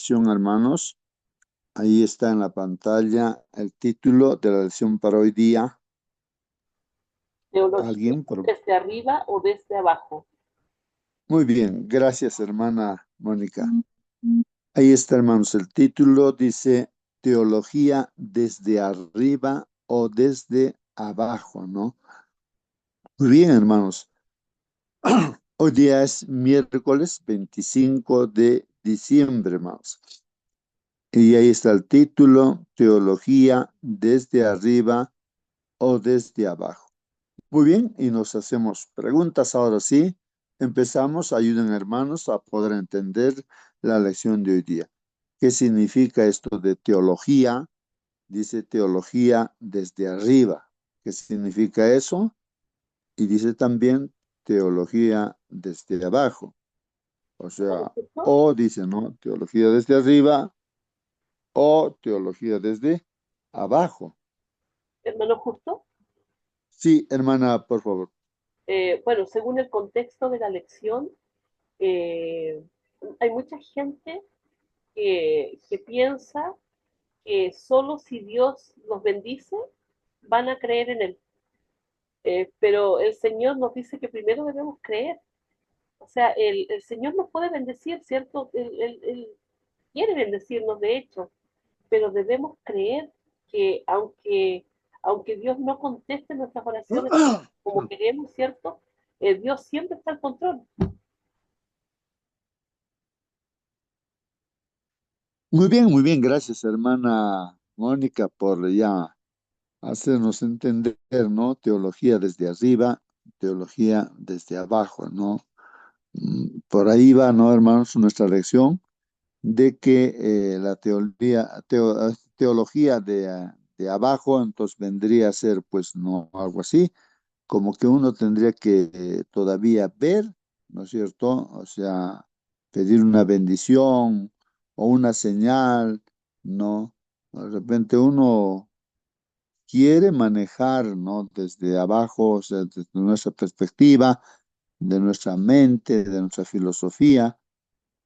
lección, hermanos. Ahí está en la pantalla el título de la lección para hoy día. Teología ¿Alguien? desde arriba o desde abajo. Muy bien, gracias, hermana Mónica. Ahí está, hermanos, el título dice Teología desde arriba o desde abajo, ¿no? Muy bien, hermanos. Hoy día es miércoles 25 de diciembre, hermanos. Y ahí está el título, Teología desde arriba o desde abajo. Muy bien, y nos hacemos preguntas ahora sí. Empezamos, ayuden hermanos a poder entender la lección de hoy día. ¿Qué significa esto de teología? Dice teología desde arriba. ¿Qué significa eso? Y dice también teología desde abajo. O Hermano sea, Justo, o dice, ¿no? Teología desde arriba o teología desde abajo. hermano Justo. Sí, hermana, por favor. Bueno, según el contexto de la lección, eh, hay mucha gente que piensa que solo si Dios los bendice van a creer en Él. Pero el Señor nos dice que primero debemos creer. O sea, el Señor nos puede bendecir, ¿cierto? Él quiere bendecirnos, de hecho, pero debemos creer que aunque Dios no conteste nuestras oraciones como queremos, ¿cierto? Dios siempre está al control. Muy bien, gracias, hermana Mónica, por ya hacernos entender, ¿no? Teología desde arriba, teología desde abajo, ¿no? Por ahí va, ¿no, hermanos? Nuestra lección de que la teología de abajo, entonces vendría a ser, pues, no algo así, como que uno tendría que todavía ver, ¿no es cierto? O sea, pedir una bendición o una señal, ¿no? De repente uno quiere manejar, ¿no? Desde abajo, o sea, desde nuestra perspectiva, de nuestra mente, de nuestra filosofía,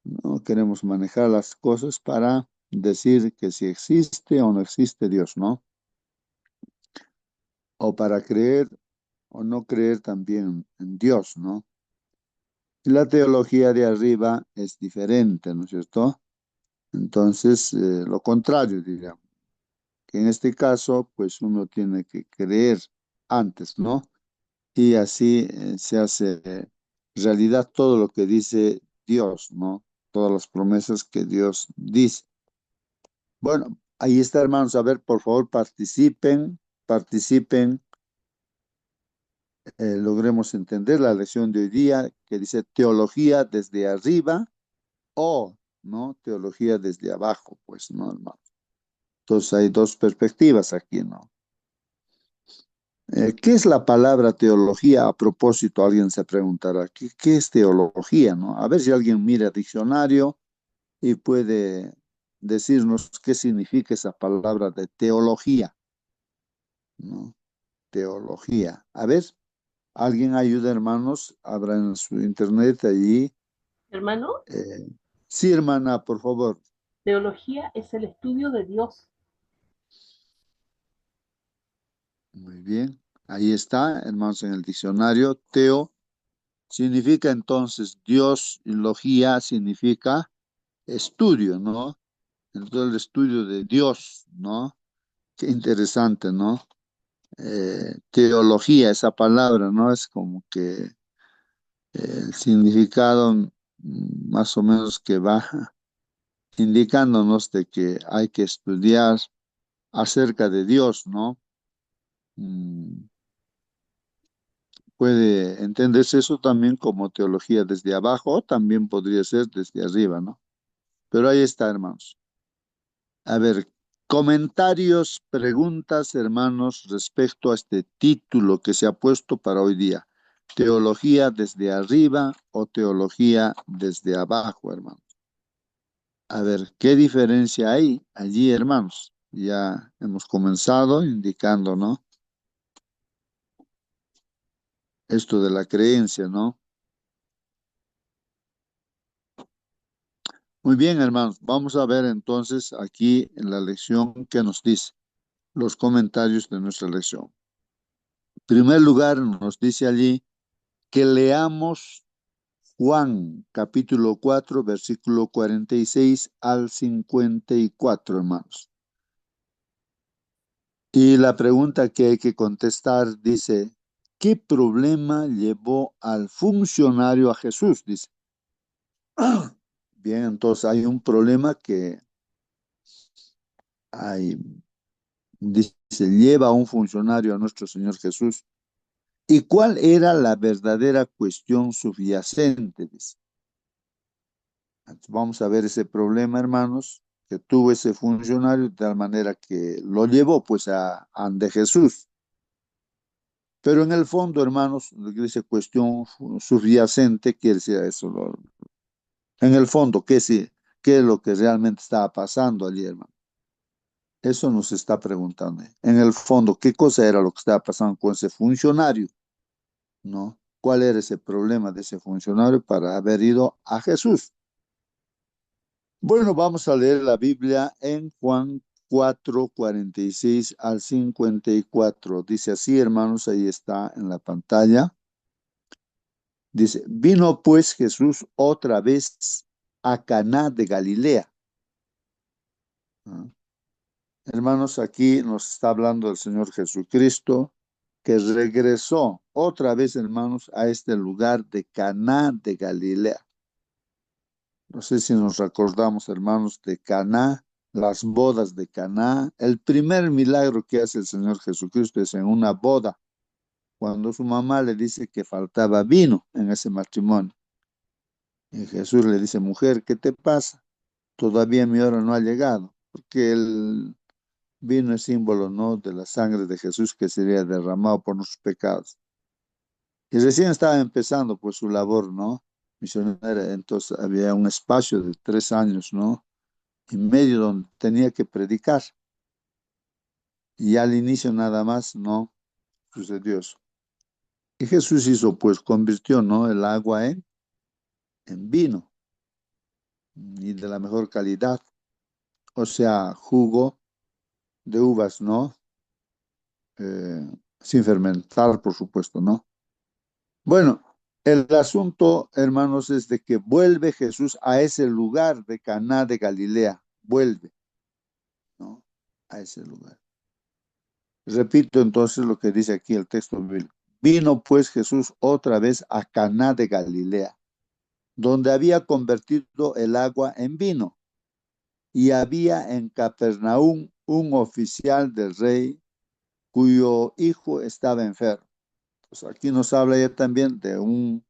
¿no? Queremos manejar las cosas para decir que si existe o no existe Dios, ¿no? O para creer o no creer también en Dios, ¿no? Y la teología de arriba es diferente, ¿no es cierto? Entonces, lo contrario, diríamos, que en este caso, pues uno tiene que creer antes, ¿no? Y así se hace realidad todo lo que dice Dios, ¿no? Todas las promesas que Dios dice. Bueno, ahí está, hermanos. A ver, por favor, participen, logremos entender la lección de hoy día que dice teología desde arriba o, ¿no? Teología desde abajo, pues, ¿no, hermano? Entonces hay dos perspectivas aquí, ¿no? ¿Qué es la palabra teología? A propósito, alguien se preguntará, ¿qué es teología, no? A ver si alguien mira diccionario y puede decirnos qué significa esa palabra de teología, ¿no? Teología. A ver, alguien ayuda, hermanos, abran su internet allí. Hermano, Eh, sí, hermana, por favor. teología es el estudio de Dios. Muy bien. Ahí está, hermanos, en el diccionario. Teo significa entonces Dios y logía significa estudio, ¿no? Entonces el estudio de Dios, ¿no? Qué interesante, ¿no? Teología, esa palabra, ¿no? Es como que el significado más o menos que va indicándonos de que hay que estudiar acerca de Dios, ¿no? Mm, Puede entenderse eso también como teología desde abajo, o también podría ser desde arriba, ¿no? Pero ahí está, hermanos. A ver, comentarios, preguntas, hermanos, respecto a este título que se ha puesto para hoy día. Teología desde arriba o teología desde abajo, hermanos. A ver, ¿qué diferencia hay allí, hermanos? Ya hemos comenzado indicando, ¿no? Esto de la creencia, ¿no? Muy bien, hermanos. Vamos a ver entonces aquí en la lección que nos dice, los comentarios de nuestra lección. En primer lugar, nos dice allí que leamos Juan capítulo 4, versículo 46 al 54, hermanos. Y la pregunta que hay que contestar dice, ¿qué problema llevó al funcionario a Jesús? Dice. Bien, entonces hay un problema que hay, dice, lleva a un funcionario a nuestro Señor Jesús. ¿Y cuál era la verdadera cuestión subyacente? Dice. Entonces, vamos a ver ese problema, hermanos, que tuvo ese funcionario de tal manera que lo llevó pues a ante Jesús. Pero en el fondo, hermanos, lo que dice cuestión subyacente, quiere decir eso. En el fondo, ¿qué es lo que realmente estaba pasando allí, hermano? Eso nos está preguntando. En el fondo, ¿qué cosa era lo que estaba pasando con ese funcionario? ¿No? ¿Cuál era ese problema de ese funcionario para haber ido a Jesús? Bueno, vamos a leer la Biblia en Juan 4, 46 al 54. Dice así, hermanos, ahí está en la pantalla. Dice, vino pues Jesús otra vez a Caná de Galilea. ¿Ah? Hermanos, aquí nos está hablando el Señor Jesucristo, que regresó otra vez, hermanos, a este lugar de Caná de Galilea. No sé si nos recordamos, hermanos, de Caná, las bodas de Caná. El primer milagro que hace el Señor Jesucristo es en una boda, cuando su mamá le dice que faltaba vino en ese matrimonio. Y Jesús le dice, mujer, ¿qué te pasa? Todavía mi hora no ha llegado, porque el vino es símbolo, ¿no?, de la sangre de Jesús que sería derramado por nuestros pecados. Y recién estaba empezando pues su labor, ¿no?, misionera. Entonces había un espacio de 3 años, ¿no?, y medio donde tenía que predicar. Y al inicio nada más no sucedió eso. Y Jesús hizo, pues convirtió, ¿no?, el agua en vino y de la mejor calidad. O sea, jugo de uvas, ¿no? Sin fermentar, por supuesto, ¿no? Bueno, el asunto, hermanos, es de que vuelve Jesús a ese lugar de Caná de Galilea. Vuelve, ¿no?, a ese lugar. Repito entonces lo que dice aquí el texto bíblico. Vino pues Jesús otra vez a Caná de Galilea, donde había convertido el agua en vino, y había en Capernaum un oficial del rey cuyo hijo estaba enfermo. Pues aquí nos habla ya también de un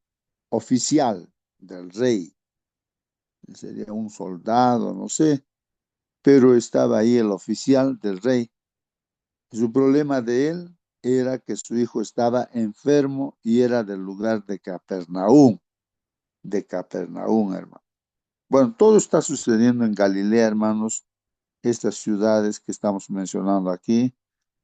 oficial del rey, sería un soldado, no sé, pero estaba ahí el oficial del rey. Su problema de él era que su hijo estaba enfermo y era del lugar de Capernaum, hermano. Bueno, todo está sucediendo en Galilea, hermanos, estas ciudades que estamos mencionando aquí.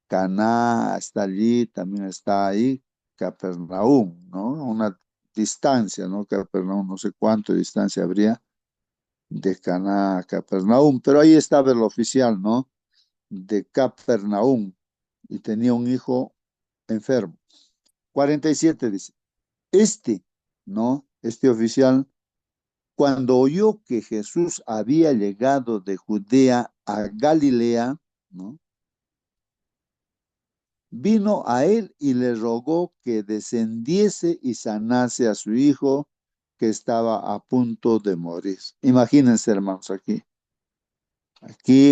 Caná está allí, también está ahí Capernaum, ¿no? Una distancia, ¿no? Capernaum, no sé cuánto distancia habría de Caná a Capernaum, pero ahí estaba el oficial, ¿no?, de Capernaum, y tenía un hijo enfermo. 47 dice, este, ¿no?, este oficial, cuando oyó que Jesús había llegado de Judea a Galilea, ¿no?, vino a él y le rogó que descendiese y sanase a su hijo que estaba a punto de morir. Imagínense, hermanos, aquí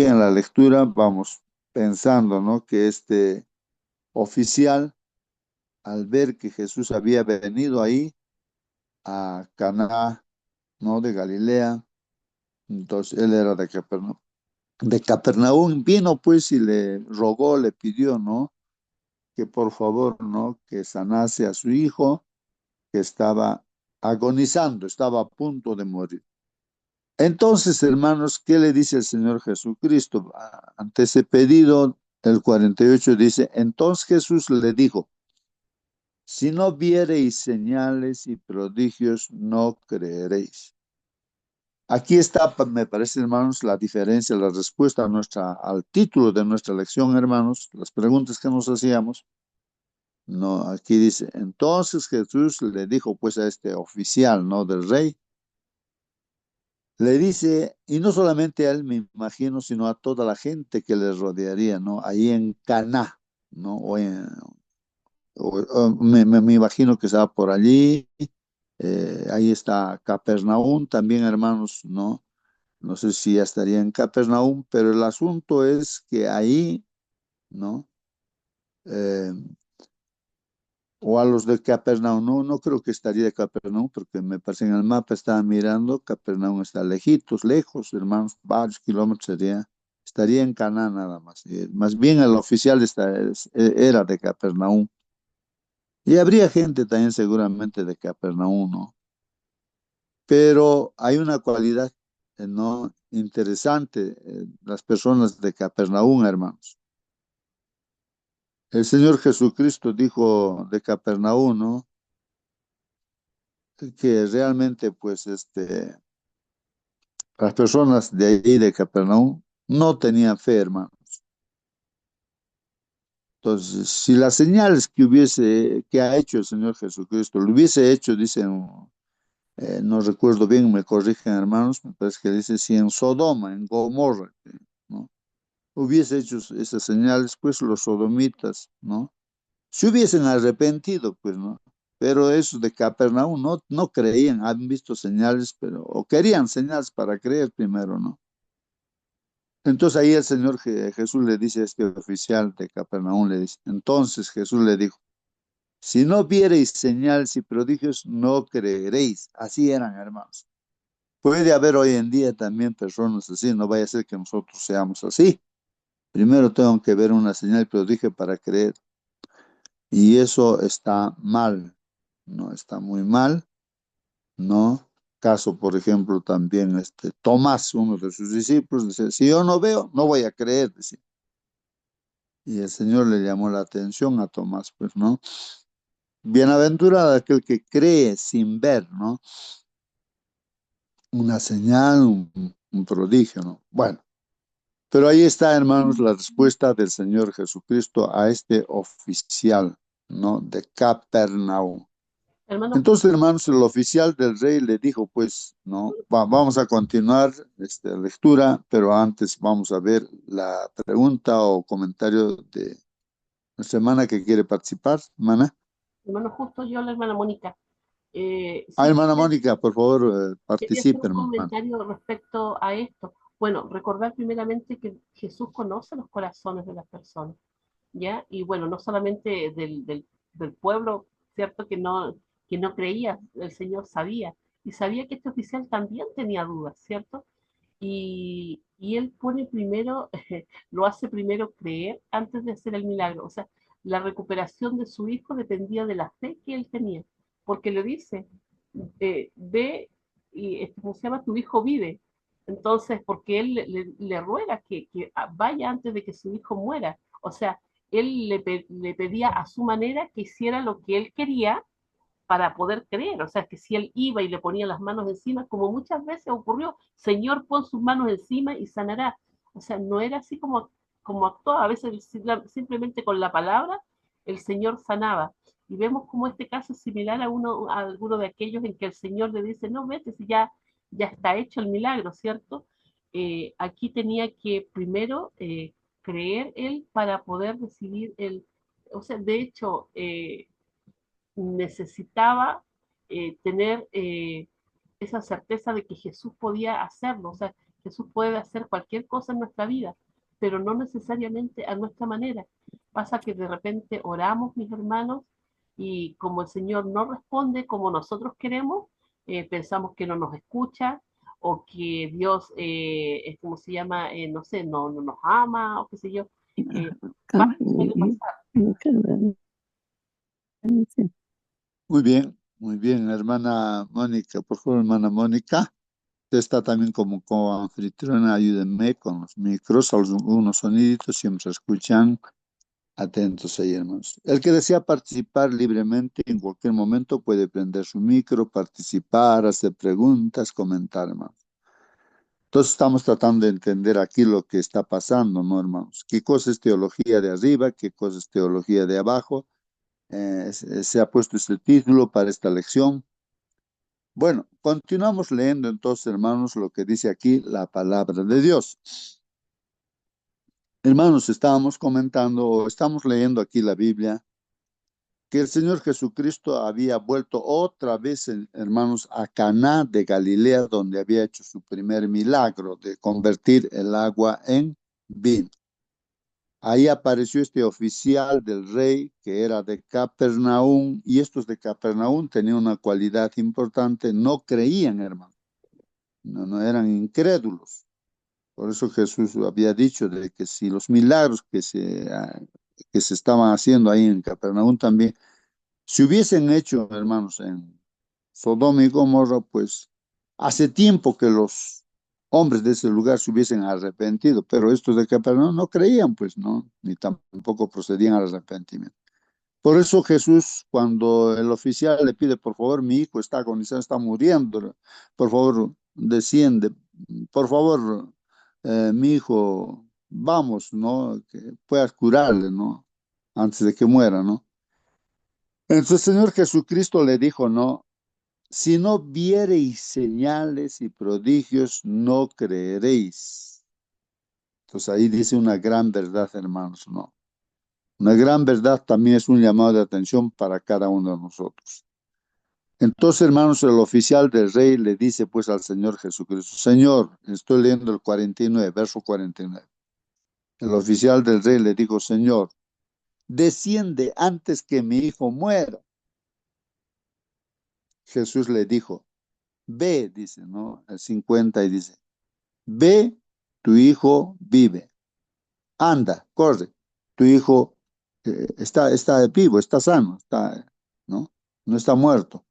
en la lectura vamos pensando, ¿no?, que este oficial, al ver que Jesús había venido ahí a Caná, ¿no?, de Galilea, entonces él era de Capernaum. De Capernaum vino pues y le rogó, le pidió, ¿no?, que por favor, ¿no?, que sanase a su hijo que estaba agonizando, estaba a punto de morir. Entonces, hermanos, ¿qué le dice el Señor Jesucristo ante ese pedido? El 48 dice, entonces Jesús le dijo, si no viereis señales y prodigios, no creeréis. Aquí está, me parece, hermanos, la diferencia, la respuesta al título de nuestra lección, hermanos, las preguntas que nos hacíamos. No, aquí dice, entonces Jesús le dijo pues a este oficial, ¿no? Del rey, le dice, y no solamente a él, me imagino, sino a toda la gente que le rodearía, ¿no? Ahí en Caná, ¿no? Me imagino que estaba por allí. Ahí está Capernaum también, hermanos, ¿no? No sé si ya estaría en Capernaum, pero el asunto es que ahí, ¿no? Eh, o a los de Capernaum, no, no creo que estaría de Capernaum, porque me parece en el mapa estaba mirando, Capernaum está lejitos, lejos, hermanos, varios kilómetros estaría en Canaán nada más. Más bien el oficial era de Capernaum. Y habría gente también seguramente de Capernaum, ¿no? Pero hay una cualidad, ¿no? Interesante, las personas de Capernaum, hermanos. El Señor Jesucristo dijo de Capernaum, ¿no? Que realmente, pues, las personas de ahí de Capernaum no tenían fe, hermano. Entonces, si las señales que ha hecho el Señor Jesucristo, lo hubiese hecho, dicen, no recuerdo bien, me corrigen hermanos, me parece que dice, si en Sodoma, en Gomorra, ¿no? Hubiese hecho esas señales, pues los sodomitas, ¿no? Se hubiesen arrepentido, pues, ¿no? Pero esos de Capernaum no creían, han visto señales, pero, o querían señales para creer primero, ¿no? Entonces ahí el Señor Jesús le dice a este oficial de Capernaum, le dice, entonces Jesús le dijo, si no viereis señales y prodigios, no creeréis. Así eran, hermanos. Puede haber hoy en día también personas así, no vaya a ser que nosotros seamos así. Primero tengo que ver una señal y prodigio para creer. Y eso está mal, no está muy mal, ¿no? Caso, por ejemplo, también Tomás, uno de sus discípulos, dice, si yo no veo, no voy a creer, decía. Y el Señor le llamó la atención a Tomás, pues, ¿no? Bienaventurado aquel que cree sin ver, ¿no? Una señal, un prodigio, ¿no? Bueno, pero ahí está, hermanos, la respuesta del Señor Jesucristo a este oficial, ¿no? De Capernaum. Hermano, Entonces, hermanos, el oficial del rey le dijo, pues, no, vamos a continuar esta lectura, pero antes vamos a ver la pregunta o comentario de nuestra hermana que quiere participar, hermana. hermano, justo yo, la hermana Mónica. Ah, Sí, hermana Mónica, por favor, quería hacer participe, un hermana. comentario respecto a esto. Bueno, recordar primeramente que Jesús conoce los corazones de las personas, ¿ya? Y bueno, no solamente del pueblo, ¿cierto? Que no creía, el Señor sabía. Y sabía que este oficial también tenía dudas, ¿cierto? Y él pone primero, lo hace primero creer antes de hacer el milagro. O sea, la recuperación de su hijo dependía de la fe que él tenía, porque le dice, ve y ¿cómo se llama? Tu hijo vive. Entonces, porque él le ruega que vaya antes de que su hijo muera. O sea, él le pedía a su manera que hiciera lo que él quería para poder creer. O sea, que si él iba y le ponía las manos encima, como muchas veces ocurrió, Señor, pon sus manos encima y sanará. O sea, no era así como actuaba. A veces simplemente con la palabra el Señor sanaba. Y vemos como este caso es similar a alguno de aquellos en que el Señor le dice, no, vete, si ya está hecho el milagro, ¿cierto? Aquí tenía que primero creer él para poder recibir o sea, de hecho, necesitaba tener esa certeza de que Jesús podía hacerlo, o sea, Jesús puede hacer cualquier cosa en nuestra vida, pero no necesariamente a nuestra manera. Pasa que de repente oramos, mis hermanos, y como el Señor no responde como nosotros queremos, pensamos que no nos escucha o que Dios es como se llama, no sé, no nos ama o qué sé yo. Eh, Suele pasar. Muy bien, hermana Mónica, por favor, hermana Mónica. Usted está también como co-anfitriona, ayúdenme con los micros, algunos soniditos, siempre se escuchan. Atentos ahí, hermanos. El que desea participar libremente en cualquier momento puede prender su micro, participar, hacer preguntas, comentar, hermanos. Entonces estamos tratando de entender aquí lo que está pasando, ¿no, hermanos? ¿Qué cosa es teología de arriba? ¿Qué cosa es teología de abajo? Se ha puesto este título para esta lección. Bueno, continuamos leyendo entonces, hermanos, lo que dice aquí la palabra de Dios. Hermanos, estábamos comentando o estamos leyendo aquí la Biblia que el Señor Jesucristo había vuelto otra vez, hermanos, a Caná de Galilea, donde había hecho su primer milagro de convertir el agua en vino. Ahí apareció este oficial del rey que era de Capernaum, y estos de Capernaum tenían una cualidad importante: no creían, hermano, no eran incrédulos. Por eso Jesús había dicho de que si los milagros que se estaban haciendo ahí en Capernaum también se hubiesen hecho, hermanos, en Sodoma y Gomorra, pues hace tiempo que los hombres de ese lugar se hubiesen arrepentido, pero estos de Capernaum no creían, pues no, ni tampoco procedían al arrepentimiento. Por eso Jesús, cuando el oficial le pide, por favor, mi hijo está agonizando, está muriendo, por favor, desciende, por favor, mi hijo, vamos, ¿no? Que puedas curarle, ¿no? Antes de que muera, ¿no? Entonces el Señor Jesucristo le dijo, no, si no viereis señales y prodigios, no creeréis. Entonces ahí dice una gran verdad, hermanos, no. Una gran verdad también es un llamado de atención para cada uno de nosotros. Entonces, hermanos, el oficial del rey le dice pues al Señor Jesucristo, Señor, estoy leyendo el 49, verso 49. El oficial del rey le dijo, Señor, desciende antes que mi hijo muera. Jesús le dijo, ve, dice, ¿no? El 50 y dice, ve, tu hijo vive. Anda, corre. Tu hijo está vivo, está sano, ¿no? No está muerto.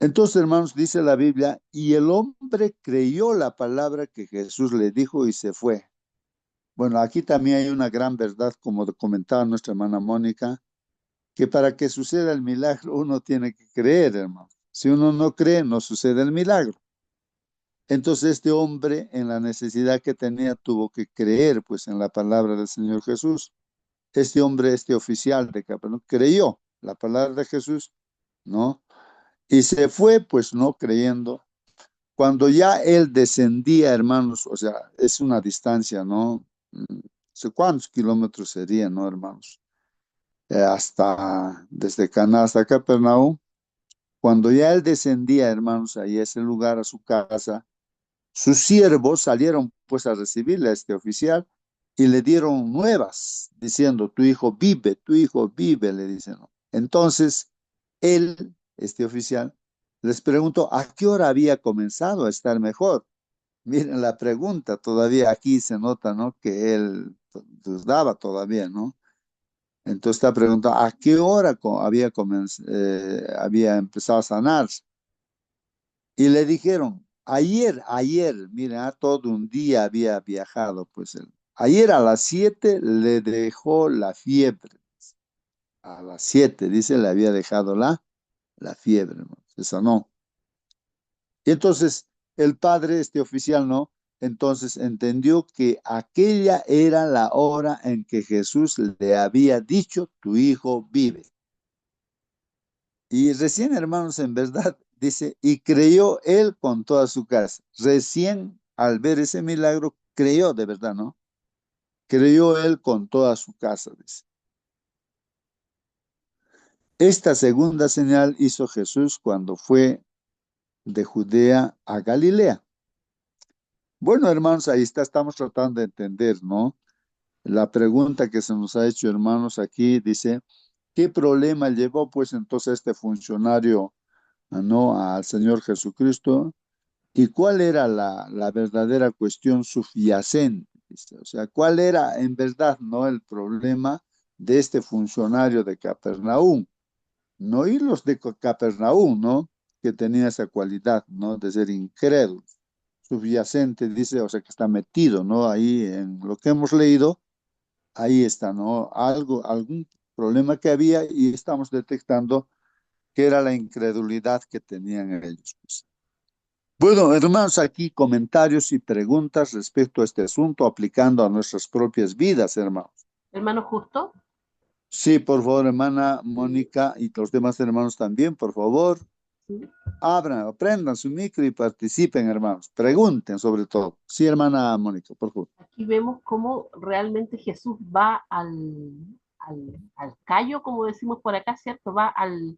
Entonces, hermanos, dice la Biblia, y el hombre creyó la palabra que Jesús le dijo y se fue. Bueno, aquí también hay una gran verdad, como comentaba nuestra hermana Mónica, que para que suceda el milagro uno tiene que creer, hermano. Si uno no cree, no sucede el milagro. Entonces este hombre, en la necesidad que tenía, tuvo que creer pues en la palabra del Señor Jesús. Este hombre, este oficial de Capernaum, creyó la palabra de Jesús, ¿no? Y se fue pues no creyendo. Cuando ya él descendía, hermanos, o sea, es una distancia, ¿no? ¿Sé cuántos kilómetros serían, no, hermanos? Desde Caná hasta Capernaum. Cuando ya él descendía, hermanos, ahí a ese lugar, a su casa, sus siervos salieron pues a recibirle a este oficial y le dieron nuevas, diciendo, tu hijo vive, le dicen. ¿No? Entonces, él, este oficial, les preguntó a qué hora había comenzado a estar mejor. Miren la pregunta, todavía aquí se nota, ¿no? Que él dudaba todavía, ¿no? Entonces está preguntando, ¿a qué hora había empezado a sanarse? Y le dijeron, ayer, mira, todo un día había viajado, pues él. Ayer a las 7 le dejó la fiebre. A las 7 dice, le había dejado la fiebre, ¿no? Se sanó. Y entonces el padre, este oficial, ¿no? Entonces entendió que aquella era la hora en que Jesús le había dicho, tu hijo vive. Y recién, hermanos, en verdad, dice, y creyó él con toda su casa. Recién al ver ese milagro, creyó de verdad, ¿no? Creyó él con toda su casa, dice. Esta segunda señal hizo Jesús cuando fue de Judea a Galilea. Bueno, hermanos, ahí estamos tratando de entender, ¿no? La pregunta que se nos ha hecho, hermanos, aquí dice, ¿qué problema llevó pues entonces este funcionario, no, al Señor Jesucristo? ¿Y cuál era la verdadera cuestión subyacente? O sea, ¿cuál era en verdad, no, el problema de este funcionario de Capernaum? No, y los de Capernaum, ¿no? Que tenía esa cualidad, ¿no? De ser incrédulo. Subyacente, dice, o sea, que está metido, ¿no? Ahí en lo que hemos leído, ahí está, ¿no? Algún problema que había y estamos detectando que era la incredulidad que tenían ellos, pues. Bueno, hermanos, aquí comentarios y preguntas respecto a este asunto aplicando a nuestras propias vidas, hermanos. Hermano Justo. Sí, por favor, hermana Sí, Mónica y los demás hermanos también, por favor, sí. abran, prendan su micro y participen, hermanos. Pregunten sobre todo. Sí, hermana Mónica, por favor. Aquí vemos cómo realmente Jesús va al callo, como decimos por acá, ¿cierto? Va al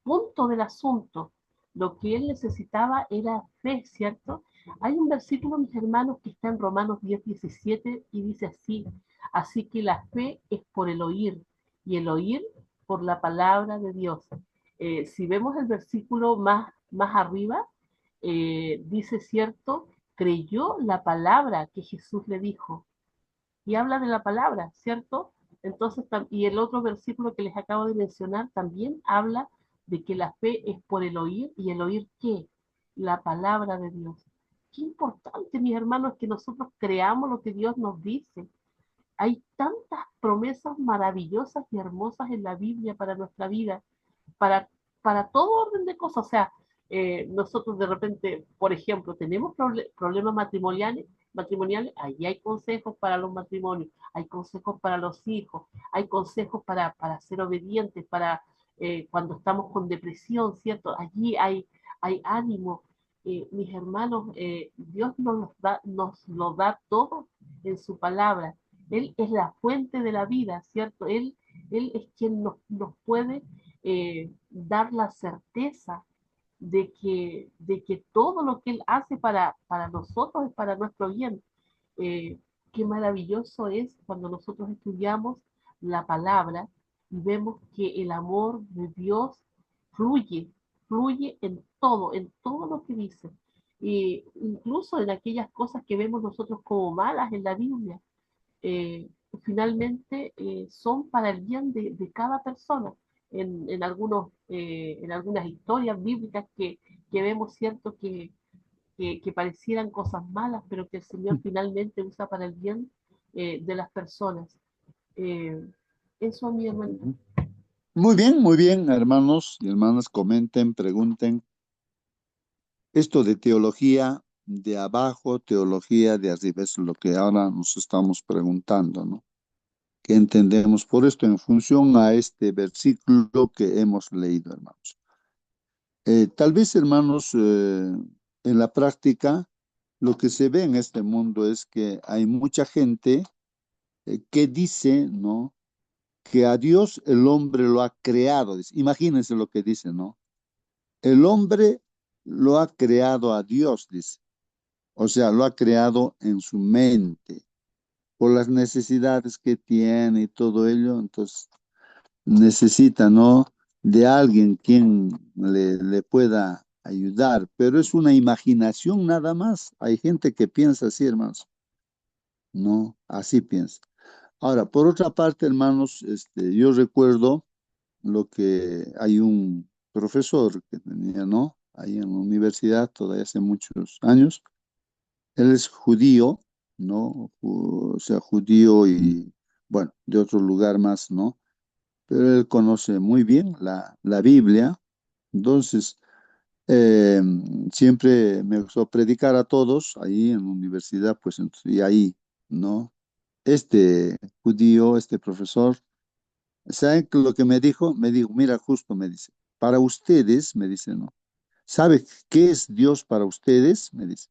punto del asunto. Lo que él necesitaba era fe, ¿cierto? Hay un versículo, mis hermanos, que está en Romanos 10:17 y dice así: así que la fe es por el oír y el oír por la palabra de Dios. Si vemos el versículo más arriba, dice, ¿cierto? Creyó la palabra que Jesús le dijo y habla de la palabra, ¿cierto? Entonces, y el otro versículo que les acabo de mencionar también habla de que la fe es por el oír, y el oír ¿qué? La palabra de Dios. Qué importante, mis hermanos, que nosotros creamos lo que Dios nos dice. Hay tantas promesas maravillosas y hermosas en la Biblia para nuestra vida, para, para todo orden de cosas. O sea, nosotros de repente, por ejemplo, tenemos problemas matrimoniales, ahí hay consejos para los matrimonios, hay consejos para los hijos, hay consejos para ser obedientes, para cuando estamos con depresión, ¿cierto? Allí hay ánimo. Mis hermanos, Dios nos lo da todo en su palabra. Él es la fuente de la vida, ¿cierto? Él es quien nos puede dar la certeza de que todo lo que Él hace para nosotros es para nuestro bien. Eh, Qué maravilloso es cuando nosotros estudiamos la palabra y vemos que el amor de Dios fluye, fluye en todo lo que dice. Incluso en aquellas cosas que vemos nosotros como malas en la Biblia, eh, finalmente son para el bien de cada persona. En algunas historias bíblicas que vemos, ¿cierto?, que parecieran cosas malas, pero que el Señor finalmente usa para el bien de las personas. Eh, Eso, mi hermanita. Ujú. Muy bien, hermanos y hermanas, comenten, pregunten. Esto de teología de abajo, teología de arriba, es lo que ahora nos estamos preguntando, ¿no? ¿Qué entendemos por esto en función a este versículo que hemos leído, hermanos? Tal vez, hermanos, en la práctica, lo que se ve en este mundo es que hay mucha gente que dice, ¿no? Que a Dios el hombre lo ha creado. Dice. Imagínense lo que dice, ¿no? El hombre lo ha creado a Dios, dice. O sea, lo ha creado en su mente, por las necesidades que tiene y todo ello. Entonces, necesita, ¿no? De alguien quien le pueda ayudar, pero es una imaginación nada más. Hay gente que piensa así, hermanos. No, así piensa. Ahora, por otra parte, hermanos, yo recuerdo lo que hay un profesor que tenía, ¿no? Ahí en la universidad, todavía hace muchos años. Él es judío, ¿no? O sea, judío y, bueno, de otro lugar más, ¿no? Pero él conoce muy bien la Biblia. Entonces, eh, siempre me gustó predicar a todos ahí en la universidad, pues, y ahí, ¿no? Este judío, este profesor, ¿saben lo que me dijo? Me dijo, mira, justo me dice, para ustedes, me dice, ¿no? ¿Sabe qué es Dios para ustedes? Me dice.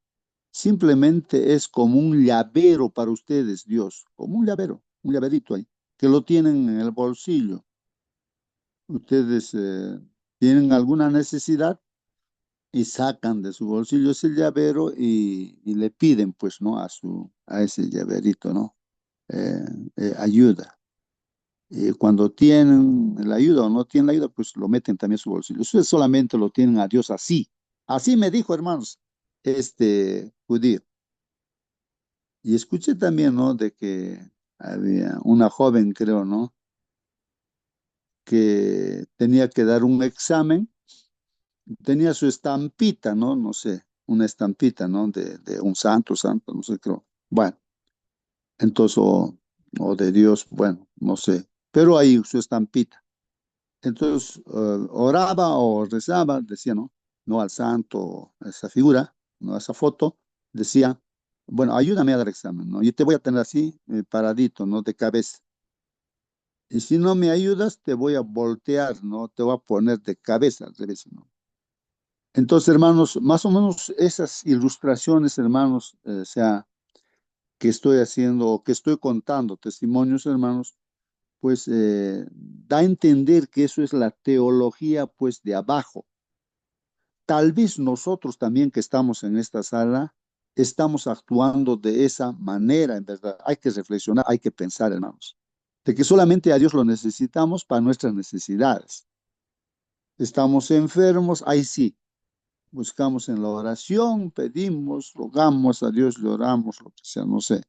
Simplemente es como un llavero para ustedes, Dios, como un llaverito ahí, que lo tienen en el bolsillo. Ustedes tienen alguna necesidad y sacan de su bolsillo ese llavero y le piden, pues, ¿no? A ese llaverito, ¿no? Eh, ayuda. Y cuando tienen la ayuda o no tienen la ayuda, pues lo meten también en su bolsillo. Ustedes solamente lo tienen a Dios así. Así me dijo, hermanos, este judío. Y escuché también, ¿no? De que había una joven, creo, ¿no? Que tenía que dar un examen, tenía su estampita, ¿no? No sé, una estampita, ¿no? De un santo, no sé, creo. Bueno, entonces, o de Dios, bueno, no sé, pero ahí su estampita. Entonces, oraba o rezaba, decía, ¿no? ¿no? Al santo, a esa figura, ¿no? A esa foto, decía, bueno, ayúdame a dar examen, ¿no? Yo te voy a tener así, paradito, ¿no? De cabeza. Y si no me ayudas, te voy a voltear, ¿no? Te voy a poner de cabeza al revés, ¿no? Entonces, hermanos, más o menos esas ilustraciones, hermanos, o sea, que estoy haciendo o que estoy contando, testimonios, hermanos, pues da a entender que eso es la teología, pues, de abajo. Tal vez nosotros también que estamos en esta sala, estamos actuando de esa manera, en verdad. Hay que reflexionar, hay que pensar, hermanos, de que solamente a Dios lo necesitamos para nuestras necesidades. Estamos enfermos, ahí sí, buscamos en la oración, pedimos, rogamos a Dios, lloramos, lo que sea, no sé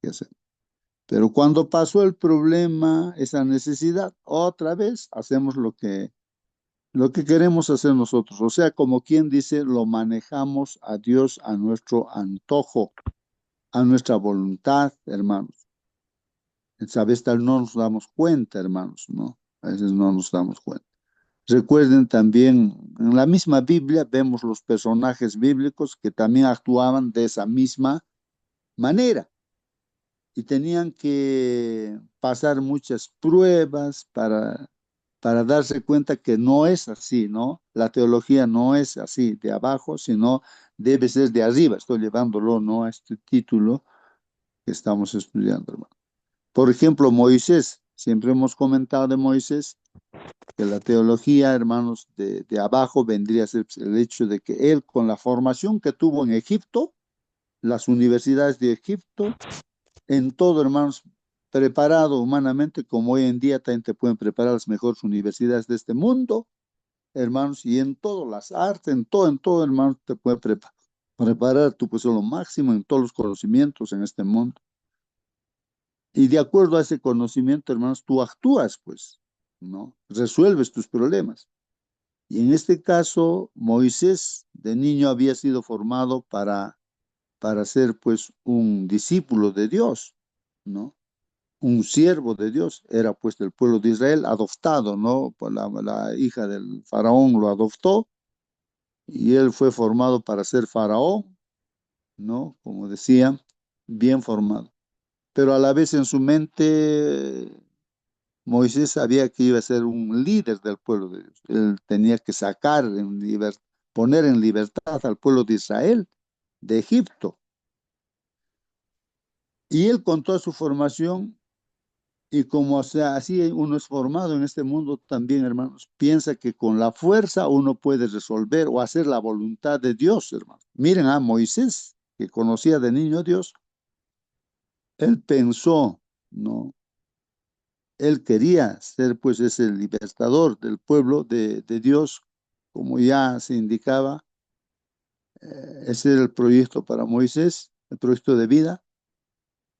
qué hacer. Pero cuando pasó el problema, esa necesidad, otra vez hacemos lo que queremos hacer nosotros. O sea, como quien dice, lo manejamos a Dios a nuestro antojo, a nuestra voluntad, hermanos. A veces tal no nos damos cuenta, hermanos, ¿no? A veces no nos damos cuenta. Recuerden también, en la misma Biblia vemos los personajes bíblicos que también actuaban de esa misma manera y tenían que pasar muchas pruebas para darse cuenta que no es así, ¿no? La teología no es así de abajo, sino debe ser de arriba. Estoy llevándolo, ¿no? A este título que estamos estudiando, hermano. Por ejemplo, Moisés. Siempre hemos comentado de Moisés que la teología, hermanos, de abajo vendría a ser el hecho de que él, con la formación que tuvo en Egipto, las universidades de Egipto, en todo, hermanos, preparado humanamente, como hoy en día también te pueden preparar las mejores universidades de este mundo, hermanos, y en todas las artes, en todo, hermanos, te puede preparar tu pues lo máximo en todos los conocimientos en este mundo. Y de acuerdo a ese conocimiento, hermanos, tú actúas, pues, ¿no? Resuelves tus problemas. Y en este caso, Moisés de niño había sido formado para ser, pues, un discípulo de Dios, ¿no? Un siervo de Dios, era pues del pueblo de Israel, adoptado, ¿no? Por la hija del faraón lo adoptó y él fue formado para ser faraón, ¿no? Como decía, bien formado. Pero a la vez en su mente, Moisés sabía que iba a ser un líder del pueblo de Dios. Él tenía que poner en libertad al pueblo de Israel, de Egipto. Y él con toda su formación. Y como, o sea, así uno es formado en este mundo también, hermanos, piensa que con la fuerza uno puede resolver o hacer la voluntad de Dios, hermanos. Miren a Moisés, que conocía de niño a Dios, él pensó, ¿no? Él quería ser pues ese libertador del pueblo de Dios, como ya se indicaba, ese era el proyecto para Moisés, el proyecto de vida.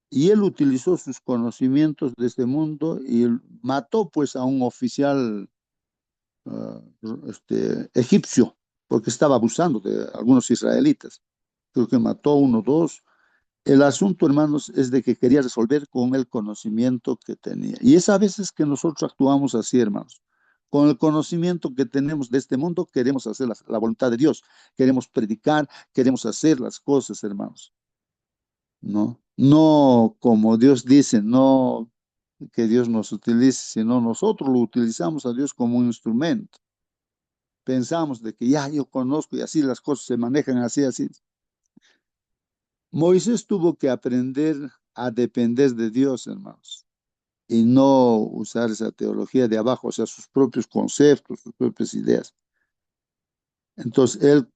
Y él utilizó sus conocimientos de este mundo y mató pues a un oficial uh, egipcio, porque estaba abusando de algunos israelitas. Creo que mató uno o dos. El asunto, hermanos, es de que quería resolver con el conocimiento que tenía. Y es a veces que nosotros actuamos así, hermanos. Con el conocimiento que tenemos de este mundo, queremos hacer la voluntad de Dios. Queremos predicar, queremos hacer las cosas, hermanos. ¿No? No como Dios dice, no que Dios nos utilice, sino nosotros lo utilizamos a Dios como un instrumento. Pensamos de que ya yo conozco y así las cosas se manejan así, así. Moisés tuvo que aprender a depender de Dios, hermanos, y no usar esa teología de abajo, o sea, sus propios conceptos, sus propias ideas. Entonces, él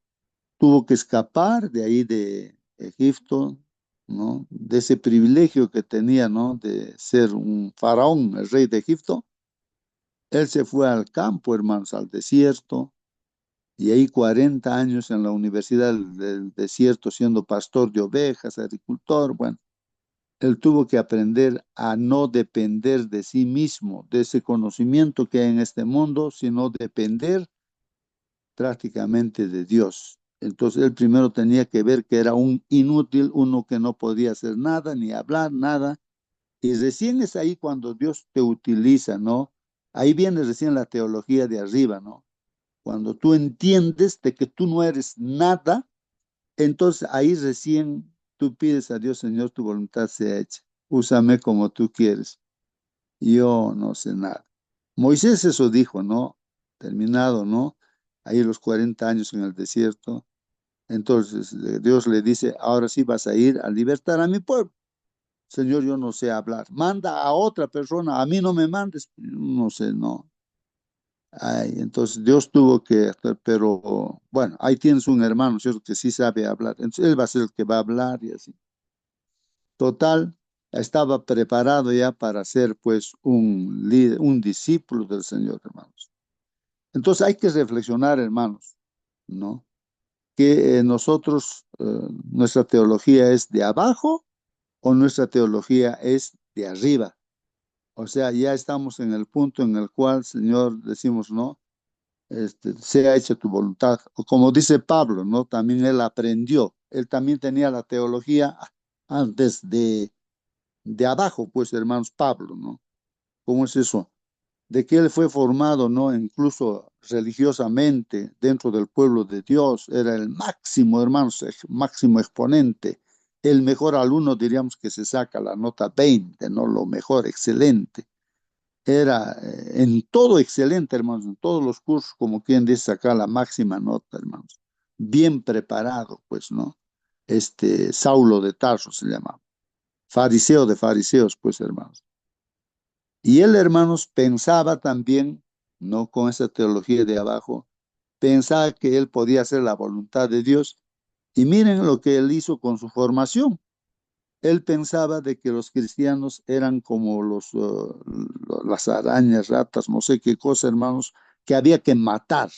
tuvo que escapar de ahí de Egipto, ¿no? De ese privilegio que tenía, ¿no? De ser un faraón, el rey de Egipto. Él se fue al campo, hermanos, al desierto, y ahí 40 años en la Universidad del Desierto siendo pastor de ovejas, agricultor. Bueno, él tuvo que aprender a no depender de sí mismo, de ese conocimiento que hay en este mundo, sino depender prácticamente de Dios. Entonces él primero tenía que ver que era un inútil, uno que no podía hacer nada, ni hablar nada. Y recién es ahí cuando Dios te utiliza, ¿no? Ahí viene recién la teología de arriba, ¿no? Cuando tú entiendes de que tú no eres nada, entonces ahí recién tú pides a Dios, Señor, tu voluntad sea hecha. Úsame como tú quieres. Yo no sé nada. Moisés eso dijo, ¿no? Terminado, ¿no? Ahí los 40 años en el desierto. Entonces Dios le dice, ahora sí vas a ir a libertar a mi pueblo. Señor, yo no sé hablar. Manda a otra persona, a mí no me mandes. No sé, no. Ay, entonces Dios tuvo que hacer, pero bueno, ahí tienes un hermano, ¿cierto? Que sí sabe hablar. Entonces él va a ser el que va a hablar y así. Total, estaba preparado ya para ser pues un líder, un discípulo del Señor, hermanos. Entonces hay que reflexionar, hermanos, ¿no? Que nosotros, nuestra teología es de abajo o nuestra teología es de arriba. O sea, ya estamos en el punto en el cual, Señor, decimos, ¿no? Sea hecha tu voluntad. O como dice Pablo, ¿no? También él aprendió. Él también tenía la teología antes de abajo, pues, hermanos, Pablo, ¿no? ¿Cómo es eso? De que él fue formado, ¿no? Incluso religiosamente dentro del pueblo de Dios, era el máximo, hermanos, máximo exponente, el mejor alumno, diríamos que se saca la nota 20, ¿no? Lo mejor, excelente. Era en todo excelente, hermanos, en todos los cursos, como quien dice, sacar la máxima nota, hermanos. Bien preparado, pues, ¿no? Saulo de Tarso se llama, fariseo de fariseos, pues, hermanos. Y él, hermanos, pensaba también, no con esa teología de abajo, pensaba que él podía hacer la voluntad de Dios. Y miren lo que él hizo con su formación. Él pensaba de que los cristianos eran como las arañas, ratas, no sé qué cosa, hermanos, que había que matar.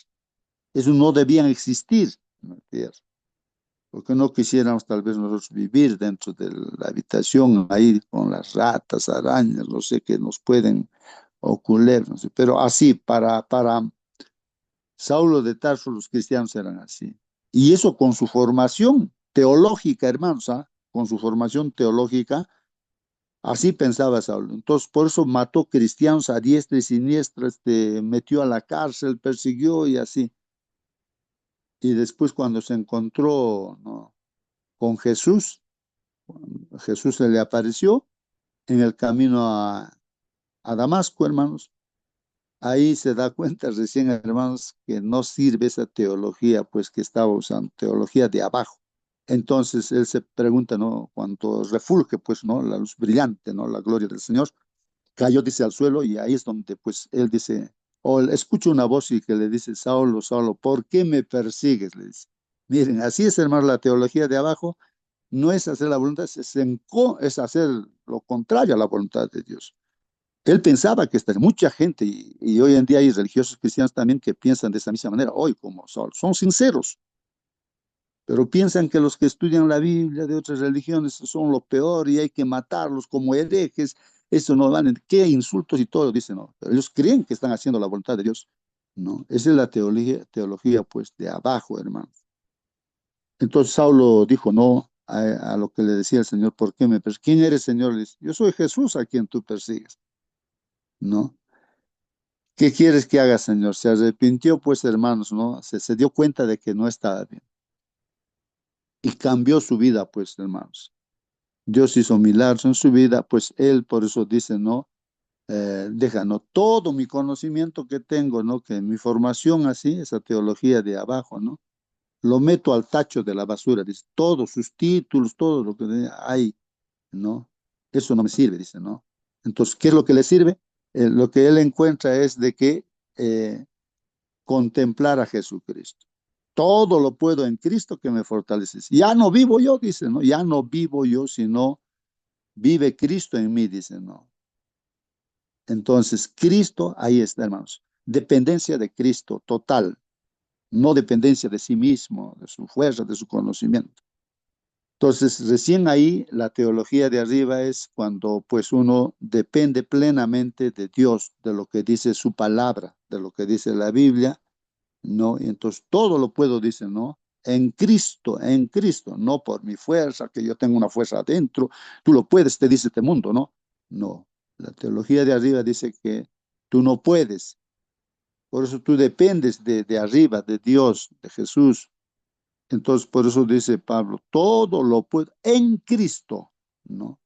Eso no debían existir en la tierra. Porque no quisiéramos tal vez nosotros vivir dentro de la habitación ahí con las ratas, arañas, no sé, que nos pueden ocurrir, no sé. Pero así, para Saulo de Tarso, los cristianos eran así. Y eso con su formación teológica, hermanos, ¿ah? Con su formación teológica, así pensaba Saulo. Entonces, por eso mató cristianos a diestra y siniestra, metió a la cárcel, persiguió y así. Y después cuando se encontró, ¿no? con Jesús, Jesús se le apareció en el camino a Damasco, hermanos. Ahí se da cuenta recién, hermanos, que no sirve esa teología, pues que estaba usando, teología de abajo. Entonces él se pregunta, ¿no? Cuando refulge, pues, ¿no? La luz brillante, ¿no? La gloria del Señor, cayó, dice, al suelo y ahí es donde, pues, él dice, o él escucha una voz y que le dice, Saulo, Saulo, ¿por qué me persigues? Le dice. Miren, así es, hermano, la teología de abajo no es hacer la voluntad, es hacer lo contrario a la voluntad de Dios. Él pensaba que mucha gente, y hoy en día hay religiosos cristianos también que piensan de esa misma manera, hoy como son sinceros, pero piensan que los que estudian la Biblia de otras religiones son lo peor y hay que matarlos como herejes, eso no vale, qué insultos y todo, dicen, no, pero ellos creen que están haciendo la voluntad de Dios, no, esa es la teología pues de abajo, hermano. Entonces Saulo dijo no a lo que le decía el Señor, ¿por qué me persigues? ¿Quién eres, Señor? Le dice, yo soy Jesús a quien tú persigues, ¿no? ¿Qué quieres que haga, Señor? Se arrepintió, pues, hermanos, ¿no? Se dio cuenta de que no estaba bien y cambió su vida, pues, hermanos. Dios hizo milagros en su vida, pues él por eso dice, ¿no? Deja, ¿no? Todo mi conocimiento que tengo, ¿no? Que mi formación así, esa teología de abajo, ¿no? Lo meto al tacho de la basura, dice, todos sus títulos, todo lo que hay, ¿no? Eso no me sirve, dice, ¿no? Entonces, ¿qué es lo que le sirve? Lo que él encuentra es de que contemplar a Jesucristo. Todo lo puedo en Cristo que me fortalece. Ya no vivo yo, dice, ¿no? Ya no vivo yo, sino vive Cristo en mí, dice, ¿no? Entonces, Cristo, ahí está, hermanos. Dependencia de Cristo, total. No dependencia de sí mismo, de su fuerza, de su conocimiento. Entonces, recién ahí la teología de arriba es cuando pues uno depende plenamente de Dios, de lo que dice su palabra, de lo que dice la Biblia, ¿no? Y entonces todo lo puedo, dice, ¿no? En Cristo, no por mi fuerza, que yo tengo una fuerza adentro, tú lo puedes, te dice este mundo, ¿no? No, la teología de arriba dice que tú no puedes, Por eso tú dependes de arriba, de Dios, de Jesús. Entonces, por eso dice Pablo, todo lo puedo en Cristo, ¿no?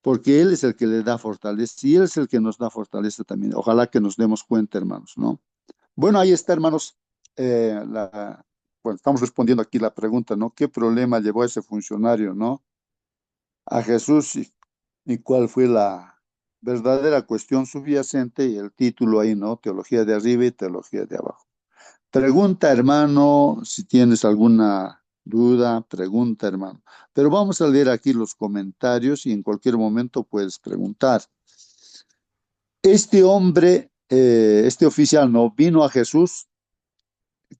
Porque Él es el que le da fortaleza y Él es el que nos da fortaleza también. Ojalá que nos demos cuenta, hermanos, ¿no? Bueno, ahí está, hermanos. Bueno, estamos respondiendo aquí la pregunta, ¿no? ¿Qué problema llevó a ese funcionario, ¿no? A Jesús y cuál fue la verdadera cuestión subyacente y el título ahí, ¿no? Teología de arriba y teología de abajo. Pregunta, hermano, si tienes alguna duda, pregunta, hermano. Pero vamos a leer aquí los comentarios y en cualquier momento puedes preguntar. Este hombre, este oficial no vino a Jesús,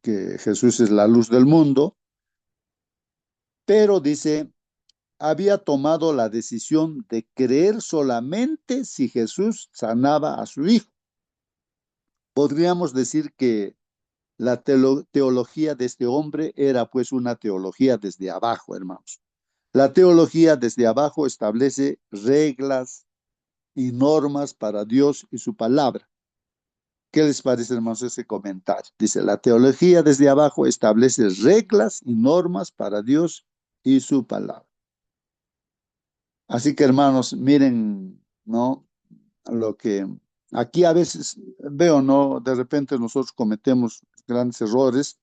que Jesús es la luz del mundo, pero dice, había tomado la decisión de creer solamente si Jesús sanaba a su hijo. Podríamos decir que la teología de este hombre era pues una teología desde abajo, hermanos. La teología desde abajo establece reglas y normas para Dios y su palabra. ¿Qué les parece, hermanos, ese comentario? Dice, la teología desde abajo establece reglas y normas para Dios y su palabra. Así que, hermanos, miren, ¿no? Lo que aquí a veces veo, ¿no? De repente nosotros cometemos grandes errores